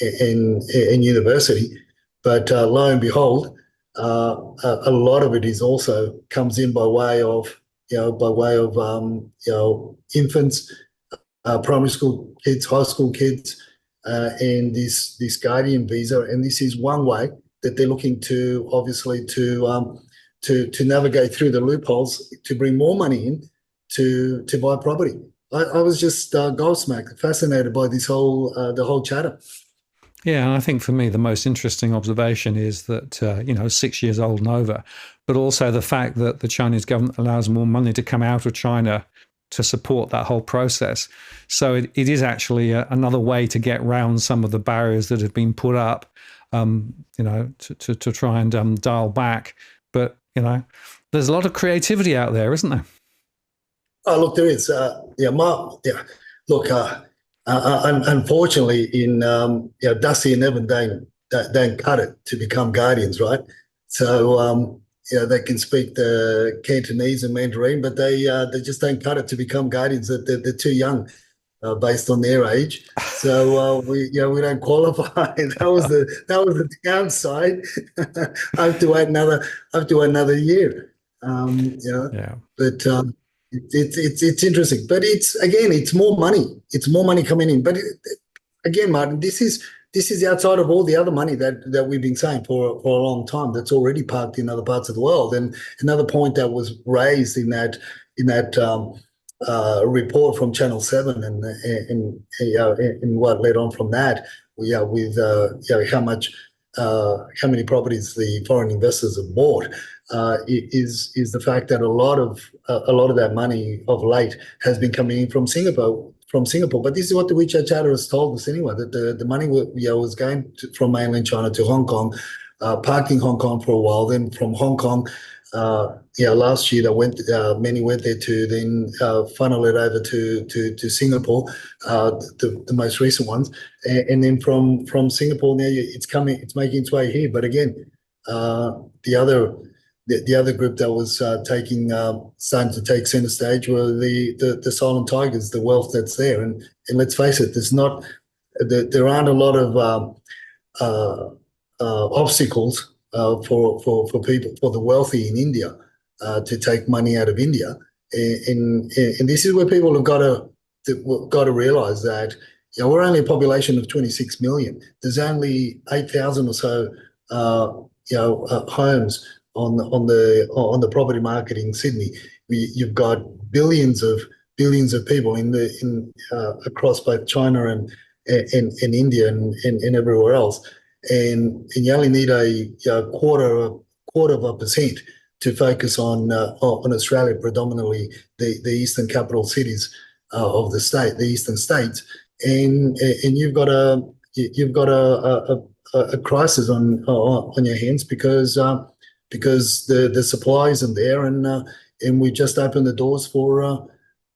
in university, but lo and behold, a lot of it is also comes in by way of infants, primary school kids, high school kids. And this guardian visa, and this is one way that they're looking to, obviously, to navigate through the loopholes to bring more money in to buy property. I was just gobsmacked, fascinated by the whole chatter. Yeah, and I think for me the most interesting observation is that 6 years old and over, but also the fact that the Chinese government allows more money to come out of China to support that whole process. So it is actually another way to get round some of the barriers that have been put up, to try and dial back. But, there's a lot of creativity out there, isn't there? Oh, look, there is. Look, unfortunately, in Dusty and Evan don't cut it to become guardians, right? So they can speak the Cantonese and Mandarin, but they just don't cut it to become guardians. They're too young, based on their age. So we don't qualify. That was the downside. I have to wait another year. Yeah. But It's interesting, but it's more money. It's more money coming in. But again, Martin, this is outside of all the other money that we've been saying for a long time that's already parked in other parts of the world. And another point that was raised in that report from Channel 7 and what led on from that, with how many properties the foreign investors have bought, is the fact that a lot of that money of late has been coming in from Singapore. But this is what the WeChat Charter has told us anyway, that the money was going from mainland China to Hong Kong, parked in Hong Kong for a while. Then from Hong Kong, last year many went there to then funnel it over to Singapore, the most recent ones, and then from Singapore now it's making its way here. But again, the other group that was starting to take center stage were the silent tigers, the wealth that's there. And let's face it, there aren't a lot of obstacles for people, for the wealthy in India, to take money out of India. And this is where people have got to realise that we're only a population of 26 million. There's only 8,000 or so homes on the property market in Sydney. You've got billions of people across both China and India and everywhere else, and you only need a quarter of a percent to focus on Australia, predominantly the eastern capital cities of the state, the eastern states, and you've got a crisis on your hands because the supply isn't there, and we just opened the doors for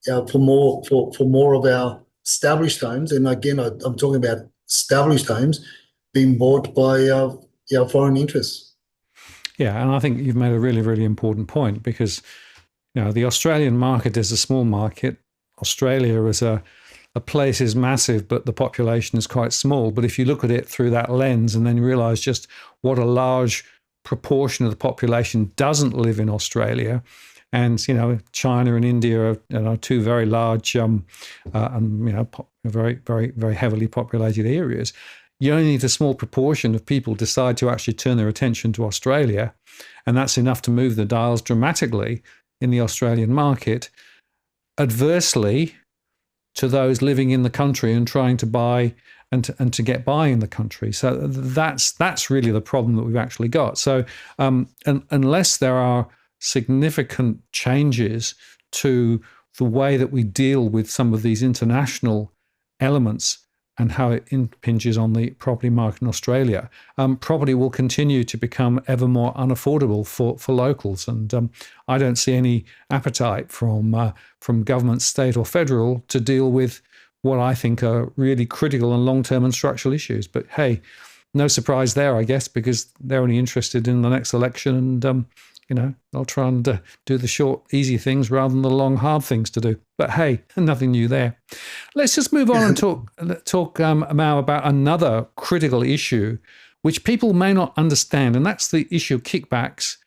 more of our established homes. And again, I'm talking about established homes being bought by foreign interests. Yeah, and I think you've made a really, really important point, because the Australian market is a small market. Australia as a place is massive, but the population is quite small. But if you look at it through that lens and then you realise just what a large proportion of the population doesn't live in Australia, and China and India are two very large and very, very, very heavily populated areas. You only need a small proportion of people decide to actually turn their attention to Australia, and that's enough to move the dials dramatically in the Australian market, adversely to those living in the country and trying to buy and to get by in the country. So that's really the problem that we've actually got. So unless there are significant changes to the way that we deal with some of these international elements and how it impinges on the property market in Australia, property will continue to become ever more unaffordable for locals. And I don't see any appetite from government, state or federal to deal with what I think are really critical and long-term and structural issues. But hey, no surprise there, I guess, because they're only interested in the next election, and they'll try and do the short, easy things rather than the long, hard things to do. But hey, nothing new there. Let's just move on and talk now about another critical issue, which people may not understand, and that's the issue of kickbacks,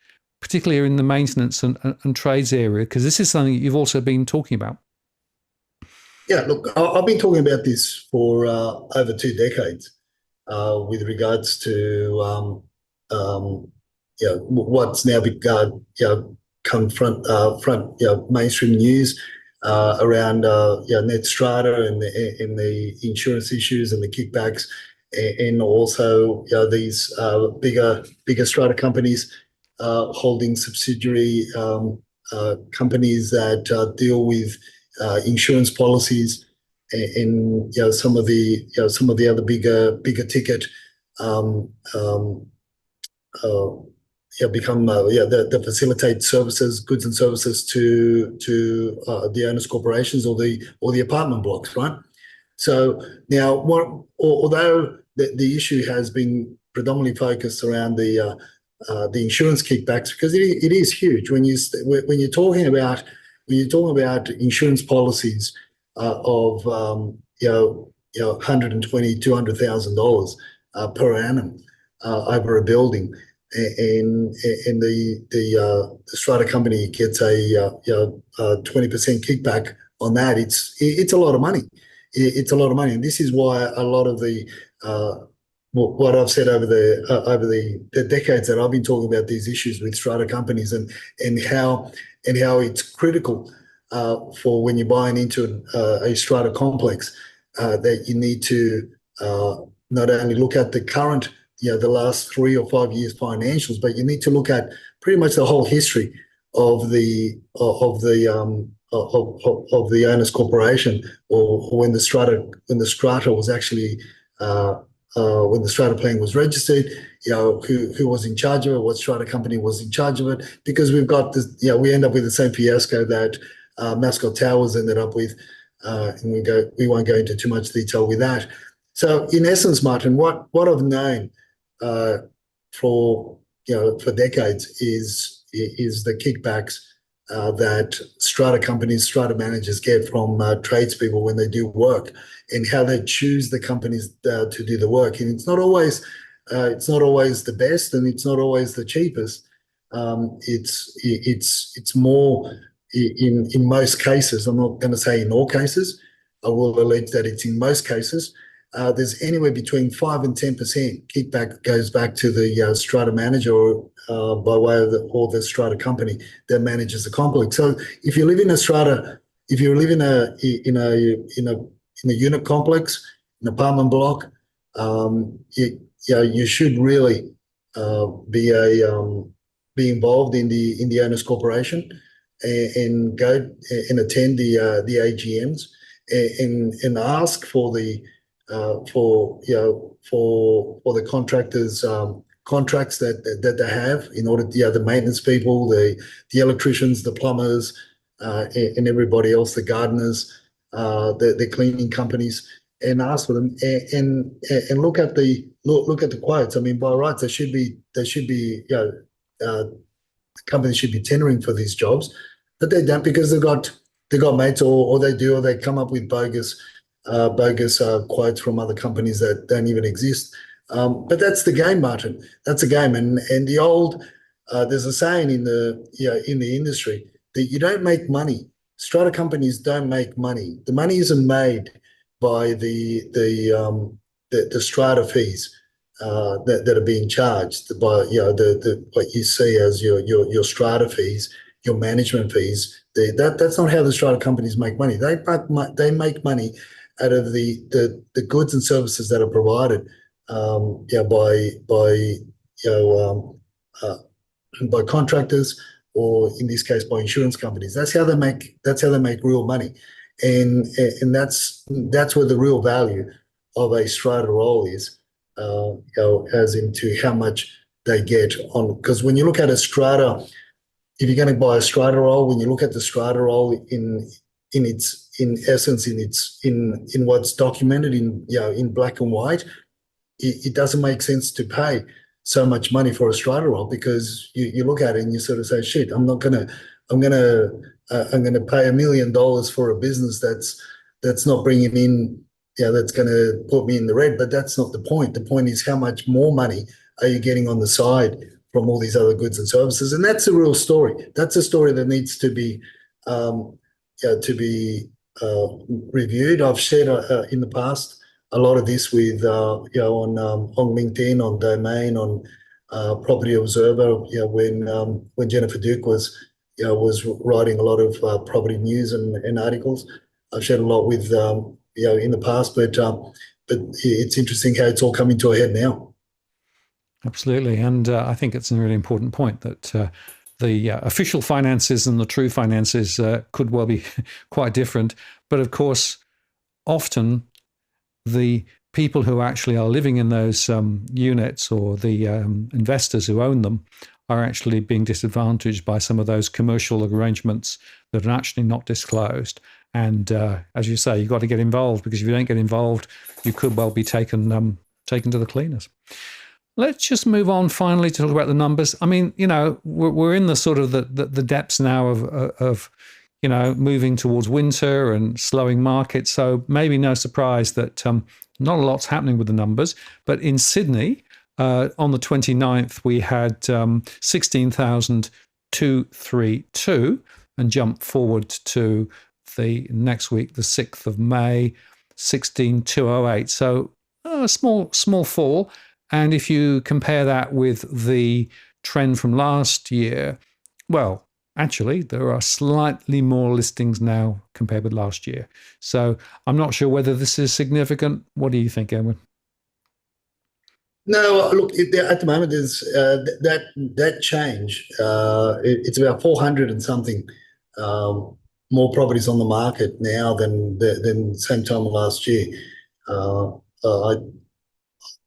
particularly in the maintenance and trades area, because this is something you've also been talking about. Yeah, look, I've been talking about this for over 2 decades with regards to what's now come front mainstream news around net strata and the insurance issues and the kickbacks, and also these bigger strata companies holding subsidiary companies that deal with insurance policies, and some of the other bigger ticket that facilitate services, goods and services to the owners' corporations or the apartment blocks, right? So now, although the issue has been predominantly focused around the insurance kickbacks, because it is huge when you're talking about insurance policies of $120,000 to $200,000 per annum over a building. and the strata company gets a 20% kickback on that. It's a lot of money. It's a lot of money, and this is why a lot of the what I've said over the decades that I've been talking about these issues with strata companies and how it's critical for when you're buying into a strata complex that you need to not only look at the current, the last 3 or 5 years financials, but you need to look at pretty much the whole history of the owner's corporation, or when the strata was actually when the strata plan was registered, who was in charge of it, what strata company was in charge of it, because we've got this, we end up with the same fiasco that Mascot Towers ended up with, and we won't go into too much detail with that. So in essence, Martin, what I've known for decades is the kickbacks that strata companies, strata managers get from tradespeople when they do work, and how they choose the companies to do the work. And it's not always the best, and it's not always the cheapest. It's more in most cases. I'm not going to say in all cases. I will allege that it's in most cases. There's anywhere between 5 and 10% kickback goes back to the strata manager, or by way of the strata company that manages the complex. So if you live in a strata, if you live in a unit complex, an apartment block, you should really be involved in the owners corporation, and go and attend the AGMs, and ask for the contractors contracts that they have, in order to, the maintenance people, the electricians, the plumbers, and everybody else, the gardeners, the cleaning companies, and ask for them, and look at the quotes. I mean, by rights, they should be companies should be tendering for these jobs, but they don't, because they've got mates, or they come up with bogus quotes from other companies that don't even exist. But that's the game, Martin. That's a game, and the old there's a saying in the industry that you don't make money. Strata companies don't make money. The money isn't made by the strata fees that are being charged, by what you see as your strata fees, your management fees. That's not how the strata companies make money. They make money out of the goods and services that are provided by contractors, or in this case by insurance companies. That's how they make real money, and that's where the real value of a strata role is, as into how much they get on. Because when you look at a strata, if you're going to buy a strata role, when you look at the strata role in essence, in what's documented in black and white, it doesn't make sense to pay so much money for a strata role, because you look at it and you sort of say, shit, I'm gonna pay $1 million for a business that's not bringing in, that's going to put me in the red. But that's not the point. The point is, how much more money are you getting on the side from all these other goods and services? And that's a real story. That's a story that needs to be reviewed. I've shared in the past a lot of this with on LinkedIn, on Domain, on Property Observer. When Jennifer Duke was writing a lot of property news and articles. I've shared a lot with in the past, but it's interesting how it's all coming to a head now. Absolutely, and I think it's a really important point that the official finances and the true finances could well be quite different. But of course, often the people who actually are living in those units, or the investors who own them, are actually being disadvantaged by some of those commercial arrangements that are actually not disclosed. And as you say, you've got to get involved, because if you don't get involved, you could well be taken to the cleaners. Let's just move on finally to talk about the numbers. I mean, we're in the sort of the depths now of moving towards winter and slowing markets. So maybe no surprise that not a lot's happening with the numbers. But in Sydney, On the 29th, we had 16,232 and jumped forward to the next week, the 6th of May, 16,208. So a small fall. And if you compare that with the trend from last year, well, actually, there are slightly more listings now compared with last year. So I'm not sure whether this is significant. What do you think, Edwin? No, look, at the moment there's that change. It's about 400 and something more properties on the market now than same time last year. I'm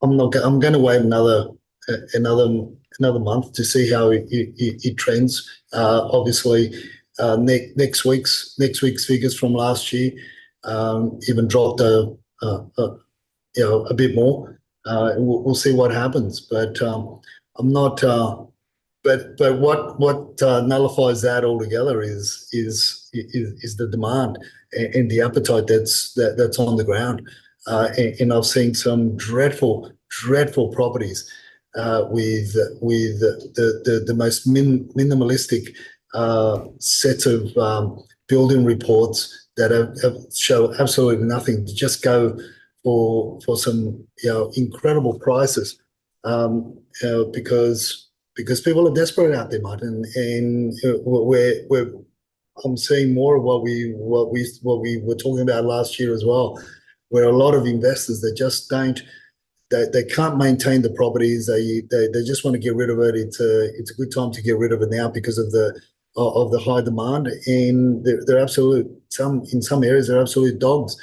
going to wait another month to see how it trends. Obviously, next week's figures from last year even dropped a bit more. We'll see what happens, but I'm not. But what nullifies that altogether is the demand and the appetite that's on the ground. And I've seen some dreadful properties with the most minimalistic sets of building reports that show absolutely nothing. Just go for some incredible prices because people are desperate out there, Martin, and I'm seeing more of what we were talking about last year as well, where a lot of investors that just don't. They can't maintain the properties. They just want to get rid of it. It's a good time to get rid of it now because of the high demand, and they're absolute. In some areas they're absolute dogs.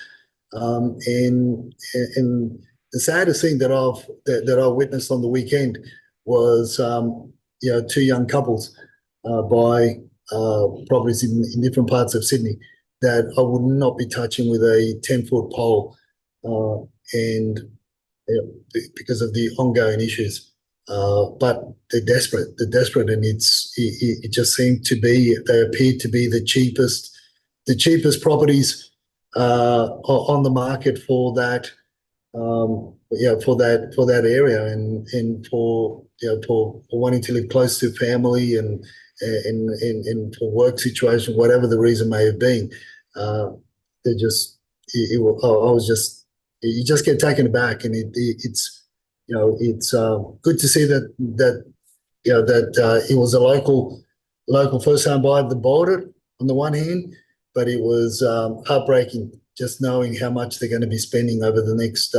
And the saddest thing that I witnessed on the weekend was two young couples buy properties in different parts of Sydney that I would not be touching with a 10-foot pole, and because of the ongoing issues. But they're desperate, and it just seemed to be, they appeared to be the cheapest properties on the market for that, for that area, and for wanting to live close to family and for work situation, whatever the reason may have been. They just, I was just. You just get taken aback, and it's good to see that it was a local first-time buyer that bought it on the one hand, but it was heartbreaking just knowing how much they're going to be spending over the next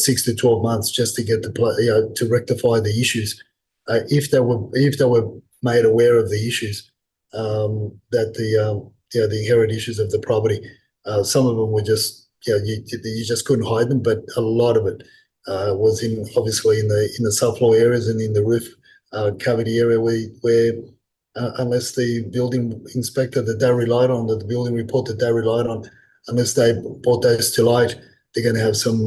6 to 12 months just to get to rectify the issues, if they were made aware of the issues, that the inherent issues of the property. Some of them were just. You just couldn't hide them, but a lot of it was obviously in the subfloor areas and in the roof cavity area where unless the building inspector that they relied on, the building report that they relied on, unless they brought those to light, they're going to have some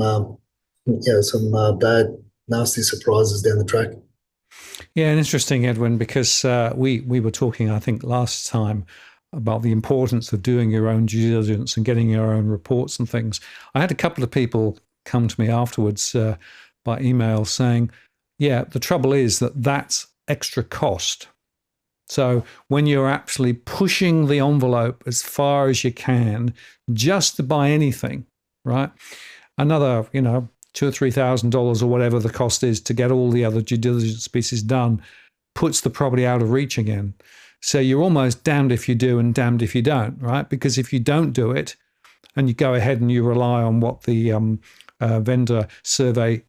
bad, nasty surprises down the track. Yeah, and interesting, Edwin, because we were talking, I think, last time about the importance of doing your own due diligence and getting your own reports and things. I had a couple of people come to me afterwards by email saying, yeah, the trouble is that's extra cost. So when you're actually pushing the envelope as far as you can just to buy anything, right? Another, $2,000 or $3,000 or whatever the cost is to get all the other due diligence pieces done puts the property out of reach again. So you're almost damned if you do and damned if you don't, right? Because if you don't do it and you go ahead and you rely on what the vendor survey,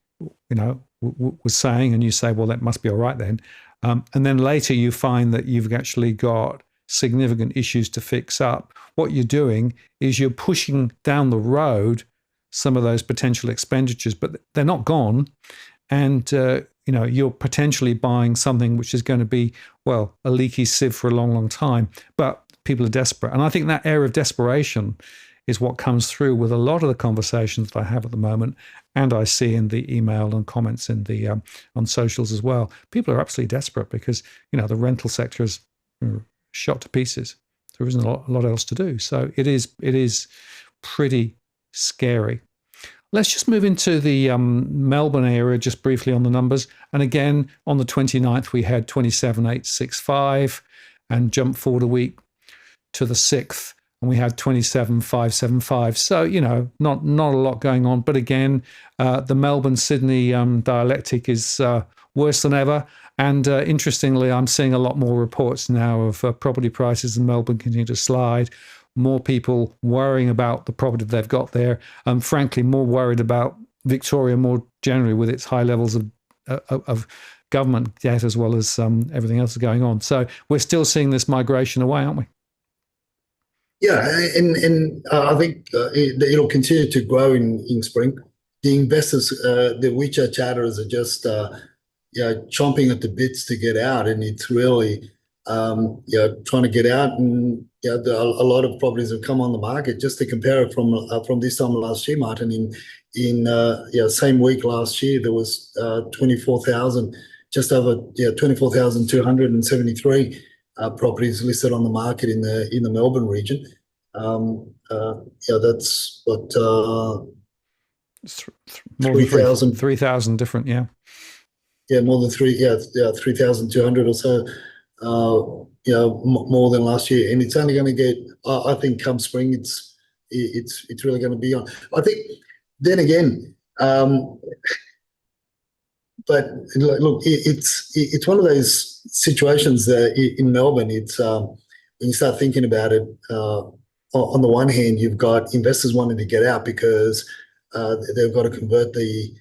was saying, and you say, well, that must be all right then. And then later you find that you've actually got significant issues to fix up. What you're doing is you're pushing down the road some of those potential expenditures, but they're not gone. And you're potentially buying something which is going to be, a leaky sieve for a long, long time. But people are desperate. And I think that area of desperation is what comes through with a lot of the conversations that I have at the moment, and I see in the email and comments in the on socials as well. People are absolutely desperate because, the rental sector is shot to pieces. There isn't a lot else to do. So it is pretty scary. Let's just move into the Melbourne area just briefly on the numbers. And again, on the 29th, we had 27,865 and jumped forward a week to the 6th, and we had 27,575. So, not a lot going on. But again, the Melbourne-Sydney dialectic is worse than ever. And interestingly, I'm seeing a lot more reports now of property prices in Melbourne continue to slide. More people worrying about the property they've got there. Frankly, more worried about Victoria more generally with its high levels of government debt as well as everything else going on. So we're still seeing this migration away, aren't we? Yeah, and I think it'll continue to grow in spring. The investors, the WeChat chatters are just chomping at the bits to get out, and it's really trying to get out. And a lot of properties have come on the market. Just to compare it from this time last year, Martin, in same week last year there was 24,000, just over 24,273 properties listed on the market in the Melbourne region. That's what more than 3,000 different, more than 3,200 or so. More than last year, and it's only going to get. I think come spring, it's really going to be on. I think then again, but look, it's one of those situations that in Melbourne, it's when you start thinking about it. On the one hand, you've got investors wanting to get out because they've got to convert the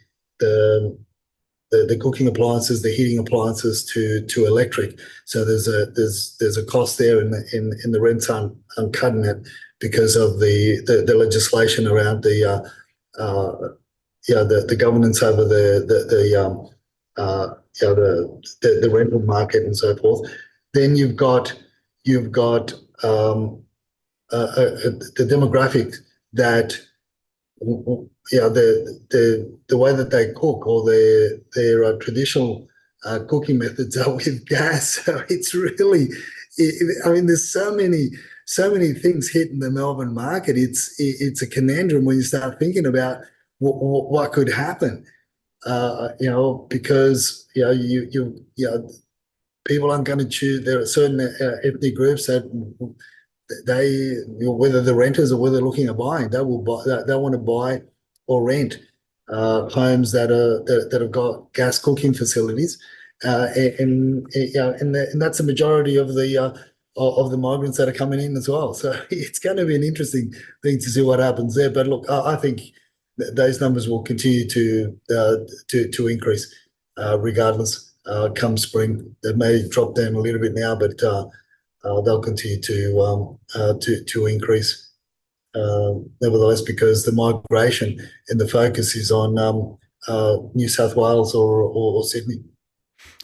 cooking appliances, the heating appliances to electric. So there's a cost there, in the rents aren't cutting it because of the legislation around the governance over the rental market and so forth. Then you've got the demographic that the way that they cook, or their traditional cooking methods are with gas. So it's really, there's so many things hitting the Melbourne market. It's a conundrum when you start thinking about what could happen. Because people aren't going to choose. There are certain ethnic groups that whether the renters or whether they're looking at buying, they want to buy or rent homes that have got gas cooking facilities, and that's the majority of the migrants that are coming in as well. So it's going to be an interesting thing to see what happens there. But look, I think those numbers will continue to increase regardless. Come spring, they may drop down a little bit now, but they'll continue to increase nevertheless, because the migration and the focus is on New South Wales or Sydney.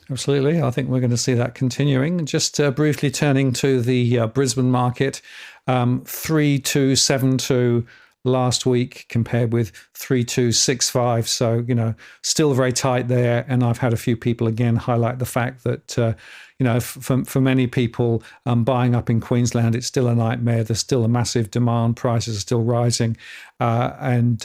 Absolutely. I think we're going to see that continuing. Just briefly turning to the Brisbane market, 3,272 last week compared with 3,265. So, still very tight there. And I've had a few people again highlight the fact that, for many people buying up in Queensland, it's still a nightmare. There's still a massive demand. Prices are still rising. And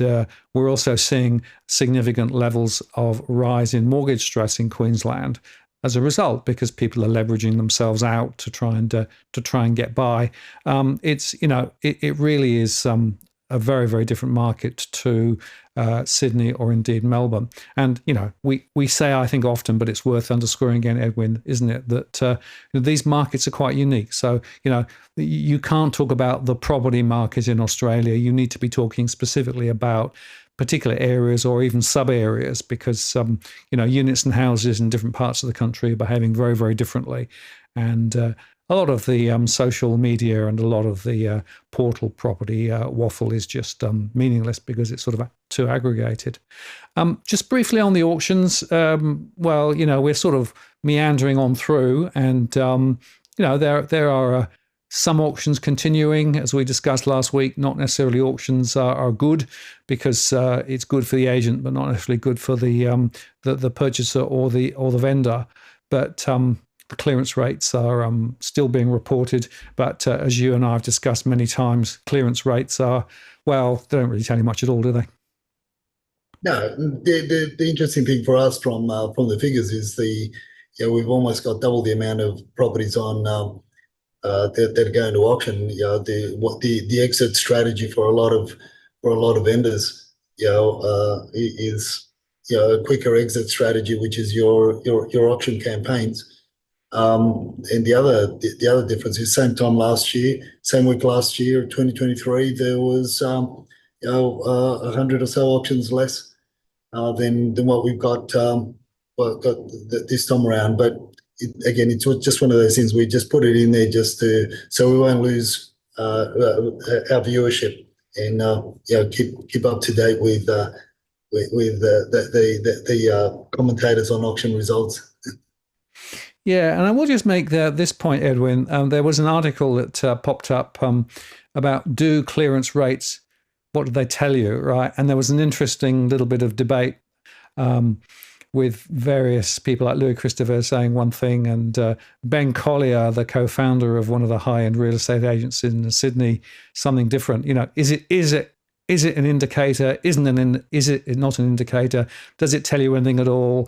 we're also seeing significant levels of rise in mortgage stress in Queensland as a result, because people are leveraging themselves out to try and get by. It really is a very, very different market to Sydney or indeed Melbourne. And, we say, I think often, but it's worth underscoring again, Edwin, isn't it, that these markets are quite unique. So, you can't talk about the property market in Australia. You need to be talking specifically about particular areas or even sub-areas, because, units and houses in different parts of the country are behaving very, very differently. And a lot of the social media and a lot of the portal property waffle is just meaningless because it's sort of too aggregated. Just briefly on the auctions, we're sort of meandering on through, and there are some auctions continuing, as we discussed last week. Not necessarily auctions are good, because it's good for the agent, but not necessarily good for the purchaser or the vendor. But the clearance rates are still being reported, but as you and I have discussed many times, clearance rates are, they don't really tell you much at all, do they? No, the interesting thing for us from the figures is we've almost got double the amount of properties on that are going to auction. The exit strategy for a lot of vendors, is a quicker exit strategy, which is your auction campaigns. And the other difference is same week last year, 2023, there was 100 or so auctions less than what we've got this time around. But again, it's just one of those things. We just put it in there so we won't lose our viewership, and keep up to date with the commentators on auction results. Yeah, and I will just make this point, Edwin. There was an article that popped up about do clearance rates, what did they tell you, right? And there was an interesting little bit of debate with various people like Louis Christopher saying one thing, and Ben Collier, the co-founder of one of the high-end real estate agents in Sydney, something different. Is it an indicator? Is it not an indicator? Does it tell you anything at all?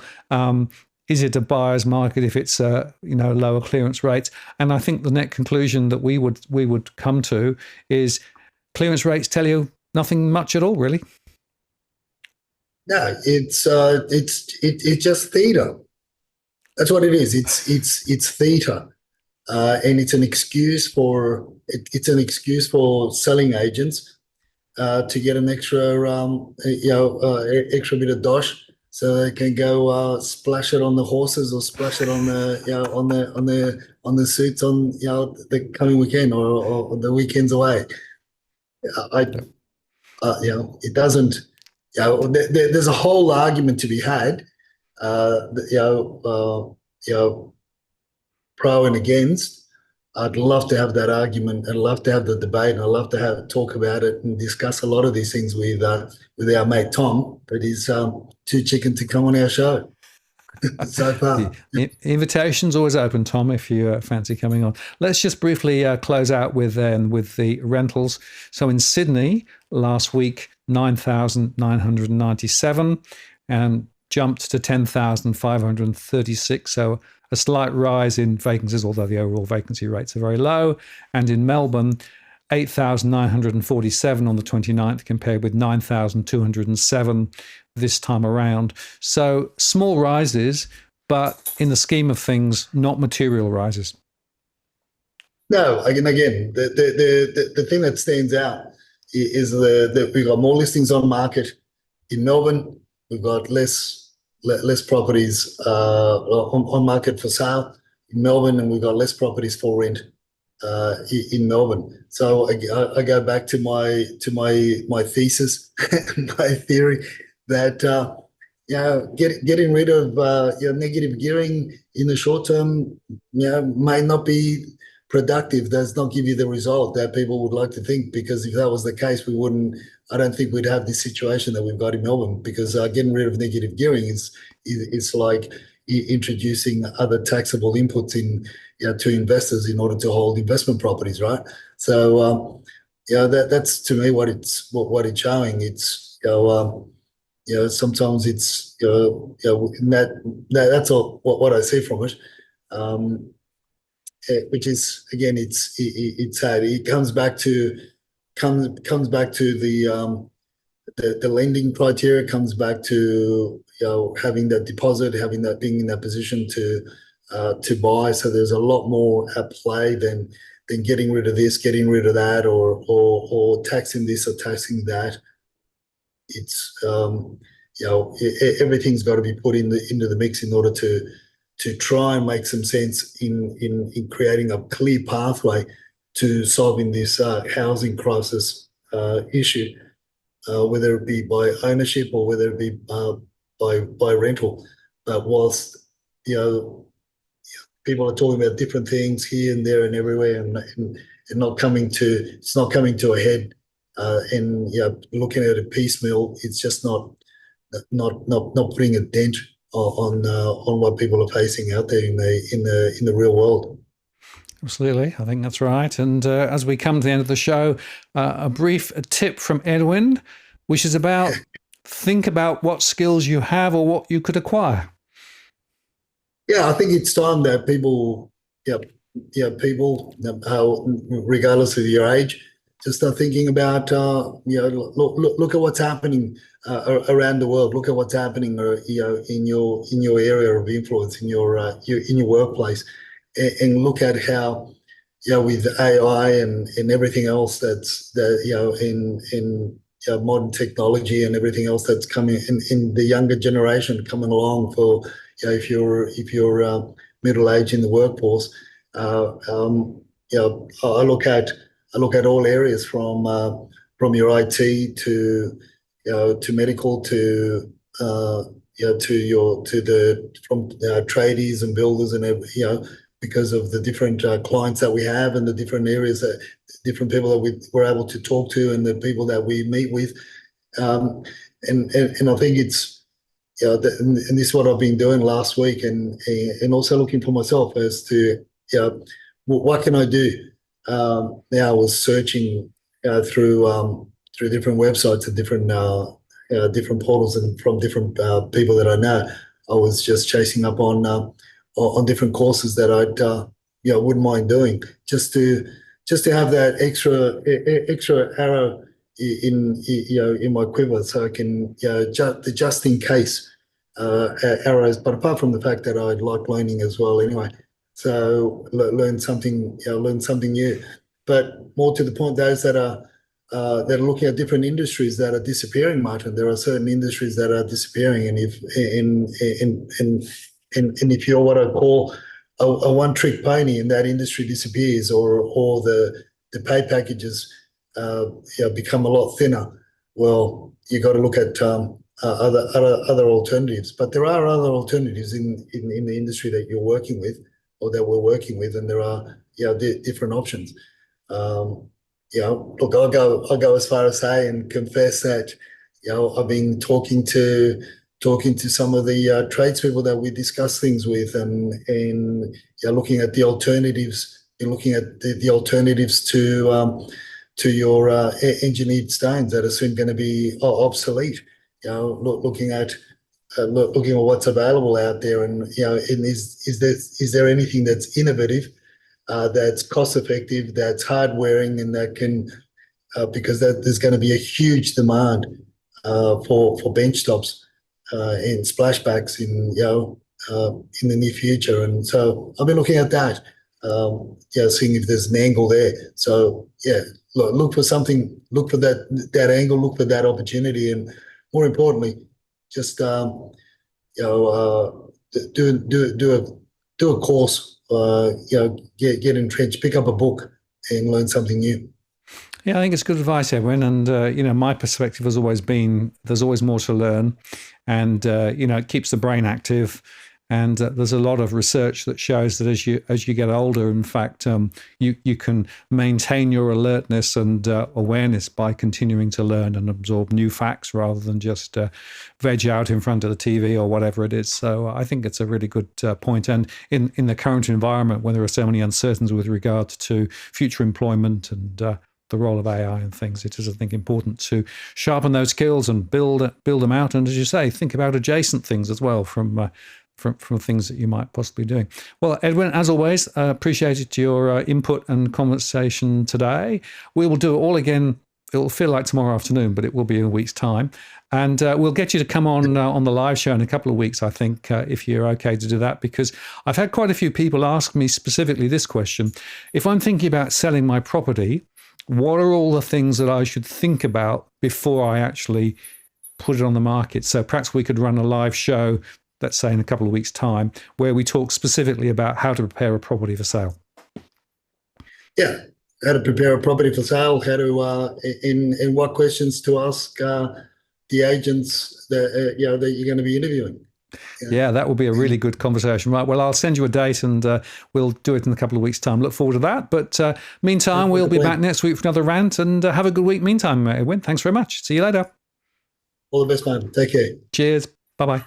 Is it a buyer's market if it's lower clearance rates? And I think the net conclusion that we would come to is clearance rates tell you nothing much at all, really. No, it's just theatre. That's what it is. It's theatre, and it's an excuse for selling agents to get an extra extra bit of dosh, so they can go splash it on the horses or splash it on the suits on the coming weekend or the weekends away. It doesn't. There's a whole argument to be had, pro and against. I'd love to have that argument. I'd love to have the debate, and I'd love to talk about it and discuss a lot of these things with our mate Tom, but he's too chicken to come on our show so far. The invitation's always open, Tom, if you fancy coming on. Let's just briefly close out with the rentals. So in Sydney last week, 9,997 and jumped to 10,536. So a slight rise in vacancies, although the overall vacancy rates are very low. And in Melbourne, 8,947 on the 29th compared with 9,207 this time around. So small rises, but in the scheme of things, not material rises. No, again, the thing that stands out is that we've got more listings on market in Melbourne. We've got less properties on market for sale in Melbourne, and we've got less properties for rent in Melbourne. So I go back to my thesis, my theory that getting rid of negative gearing in the short term may not be productive, does not give you the result that people would like to think, because if that was the case, I don't think we'd have this situation that we've got in Melbourne, because getting rid of negative gearing is like introducing other taxable inputs to investors in order to hold investment properties, right? So that's to me what it's showing. It's sometimes it's that's all what I see from it. Which is, again, it's sad. It comes back to the lending criteria, comes back to having that deposit, being in that position to buy. So there's a lot more at play than getting rid of this, getting rid of that, or taxing this or taxing that. It's everything's got to be put into the mix in order to try and make some sense in creating a clear pathway to solving this housing crisis issue, whether it be by ownership or whether it be by rental. But whilst people are talking about different things here and there and everywhere, and it's not coming to a head, and looking at it piecemeal, it's just not putting a dent on what people are facing out there in the real world. Absolutely, I think that's right. And as we come to the end of the show, a brief tip from Edwin, which is about think about what skills you have or what you could acquire? Yeah, I think it's time that people, people, regardless of your age, just start thinking about, look at what's happening around the world. Look at what's happening, in your area of influence, in your workplace, and look at how, with AI and everything else in modern technology and everything else that's coming in the younger generation coming along for, if you're middle age in the workforce, I look at all areas from your IT to medical to from tradies and builders and because of the different clients that we have and the different areas that different people that we're able to talk to and the people that we meet with, and I think it's and this is what I've been doing last week, and also looking for myself as to what can I do. Now I was searching through different websites and different portals and from different people that I know. I was just chasing up on different courses that I'd wouldn't mind doing just to have that extra arrow in my quiver, so I can just in case arrows. But apart from the fact that I like learning as well, anyway, so learn something new. But more to the point, those that are looking at different industries that are disappearing, Martin. There are certain industries that are disappearing, and if you're what I call a one-trick pony and that industry disappears, or the pay packages become a lot thinner, well, you got to look at other alternatives. But there are other alternatives in the industry that you're working with or that we're working with, and there are different options. Look, I'll go as far as say and confess that I've been talking to some of the tradespeople that we discuss things with, and looking at the alternatives, and looking at the alternatives to your engineered stones that are soon going to be obsolete. Looking at what's available out there, and and is there anything that's innovative, that's cost effective, that's hard wearing, and that can because there's going to be a huge demand for bench tops and splashbacks in the near future. And so I've been looking at that, seeing if there's an angle there. So look for something, look for that angle, look for that opportunity, and more importantly, just do a course, get entrenched, pick up a book, and learn something new. Yeah, I think it's good advice, Edwin. And, my perspective has always been there's always more to learn. And, it keeps the brain active. And there's a lot of research that shows that as you get older, in fact, you can maintain your alertness and awareness by continuing to learn and absorb new facts rather than just veg out in front of the TV or whatever it is. So I think it's a really good point. And in the current environment, when there are so many uncertainties with regard to future employment and the role of AI and things, it is, I think, important to sharpen those skills and build them out. And as you say, think about adjacent things as well from things that you might possibly be doing. Well, Edwin, as always, appreciated your input and conversation today. We will do it all again. It'll feel like tomorrow afternoon, but it will be in a week's time. And we'll get you to come on the live show in a couple of weeks, I think, if you're okay to do that, because I've had quite a few people ask me specifically this question. If I'm thinking about selling my property, what are all the things that I should think about before I actually put it on the market? So perhaps we could run a live show, let's say in a couple of weeks' time, where we talk specifically about how to prepare a property for sale. Yeah, how to prepare a property for sale, how to, and what questions to ask the agents that you're going to be interviewing. Yeah, that will be a really good conversation. Right. Well, I'll send you a date and we'll do it in a couple of weeks' time. Look forward to that. But meantime, we'll be back next week for another rant, and have a good week meantime, Edwin. Thanks very much. See you later. All the best, man. Take care. Cheers. Bye-bye.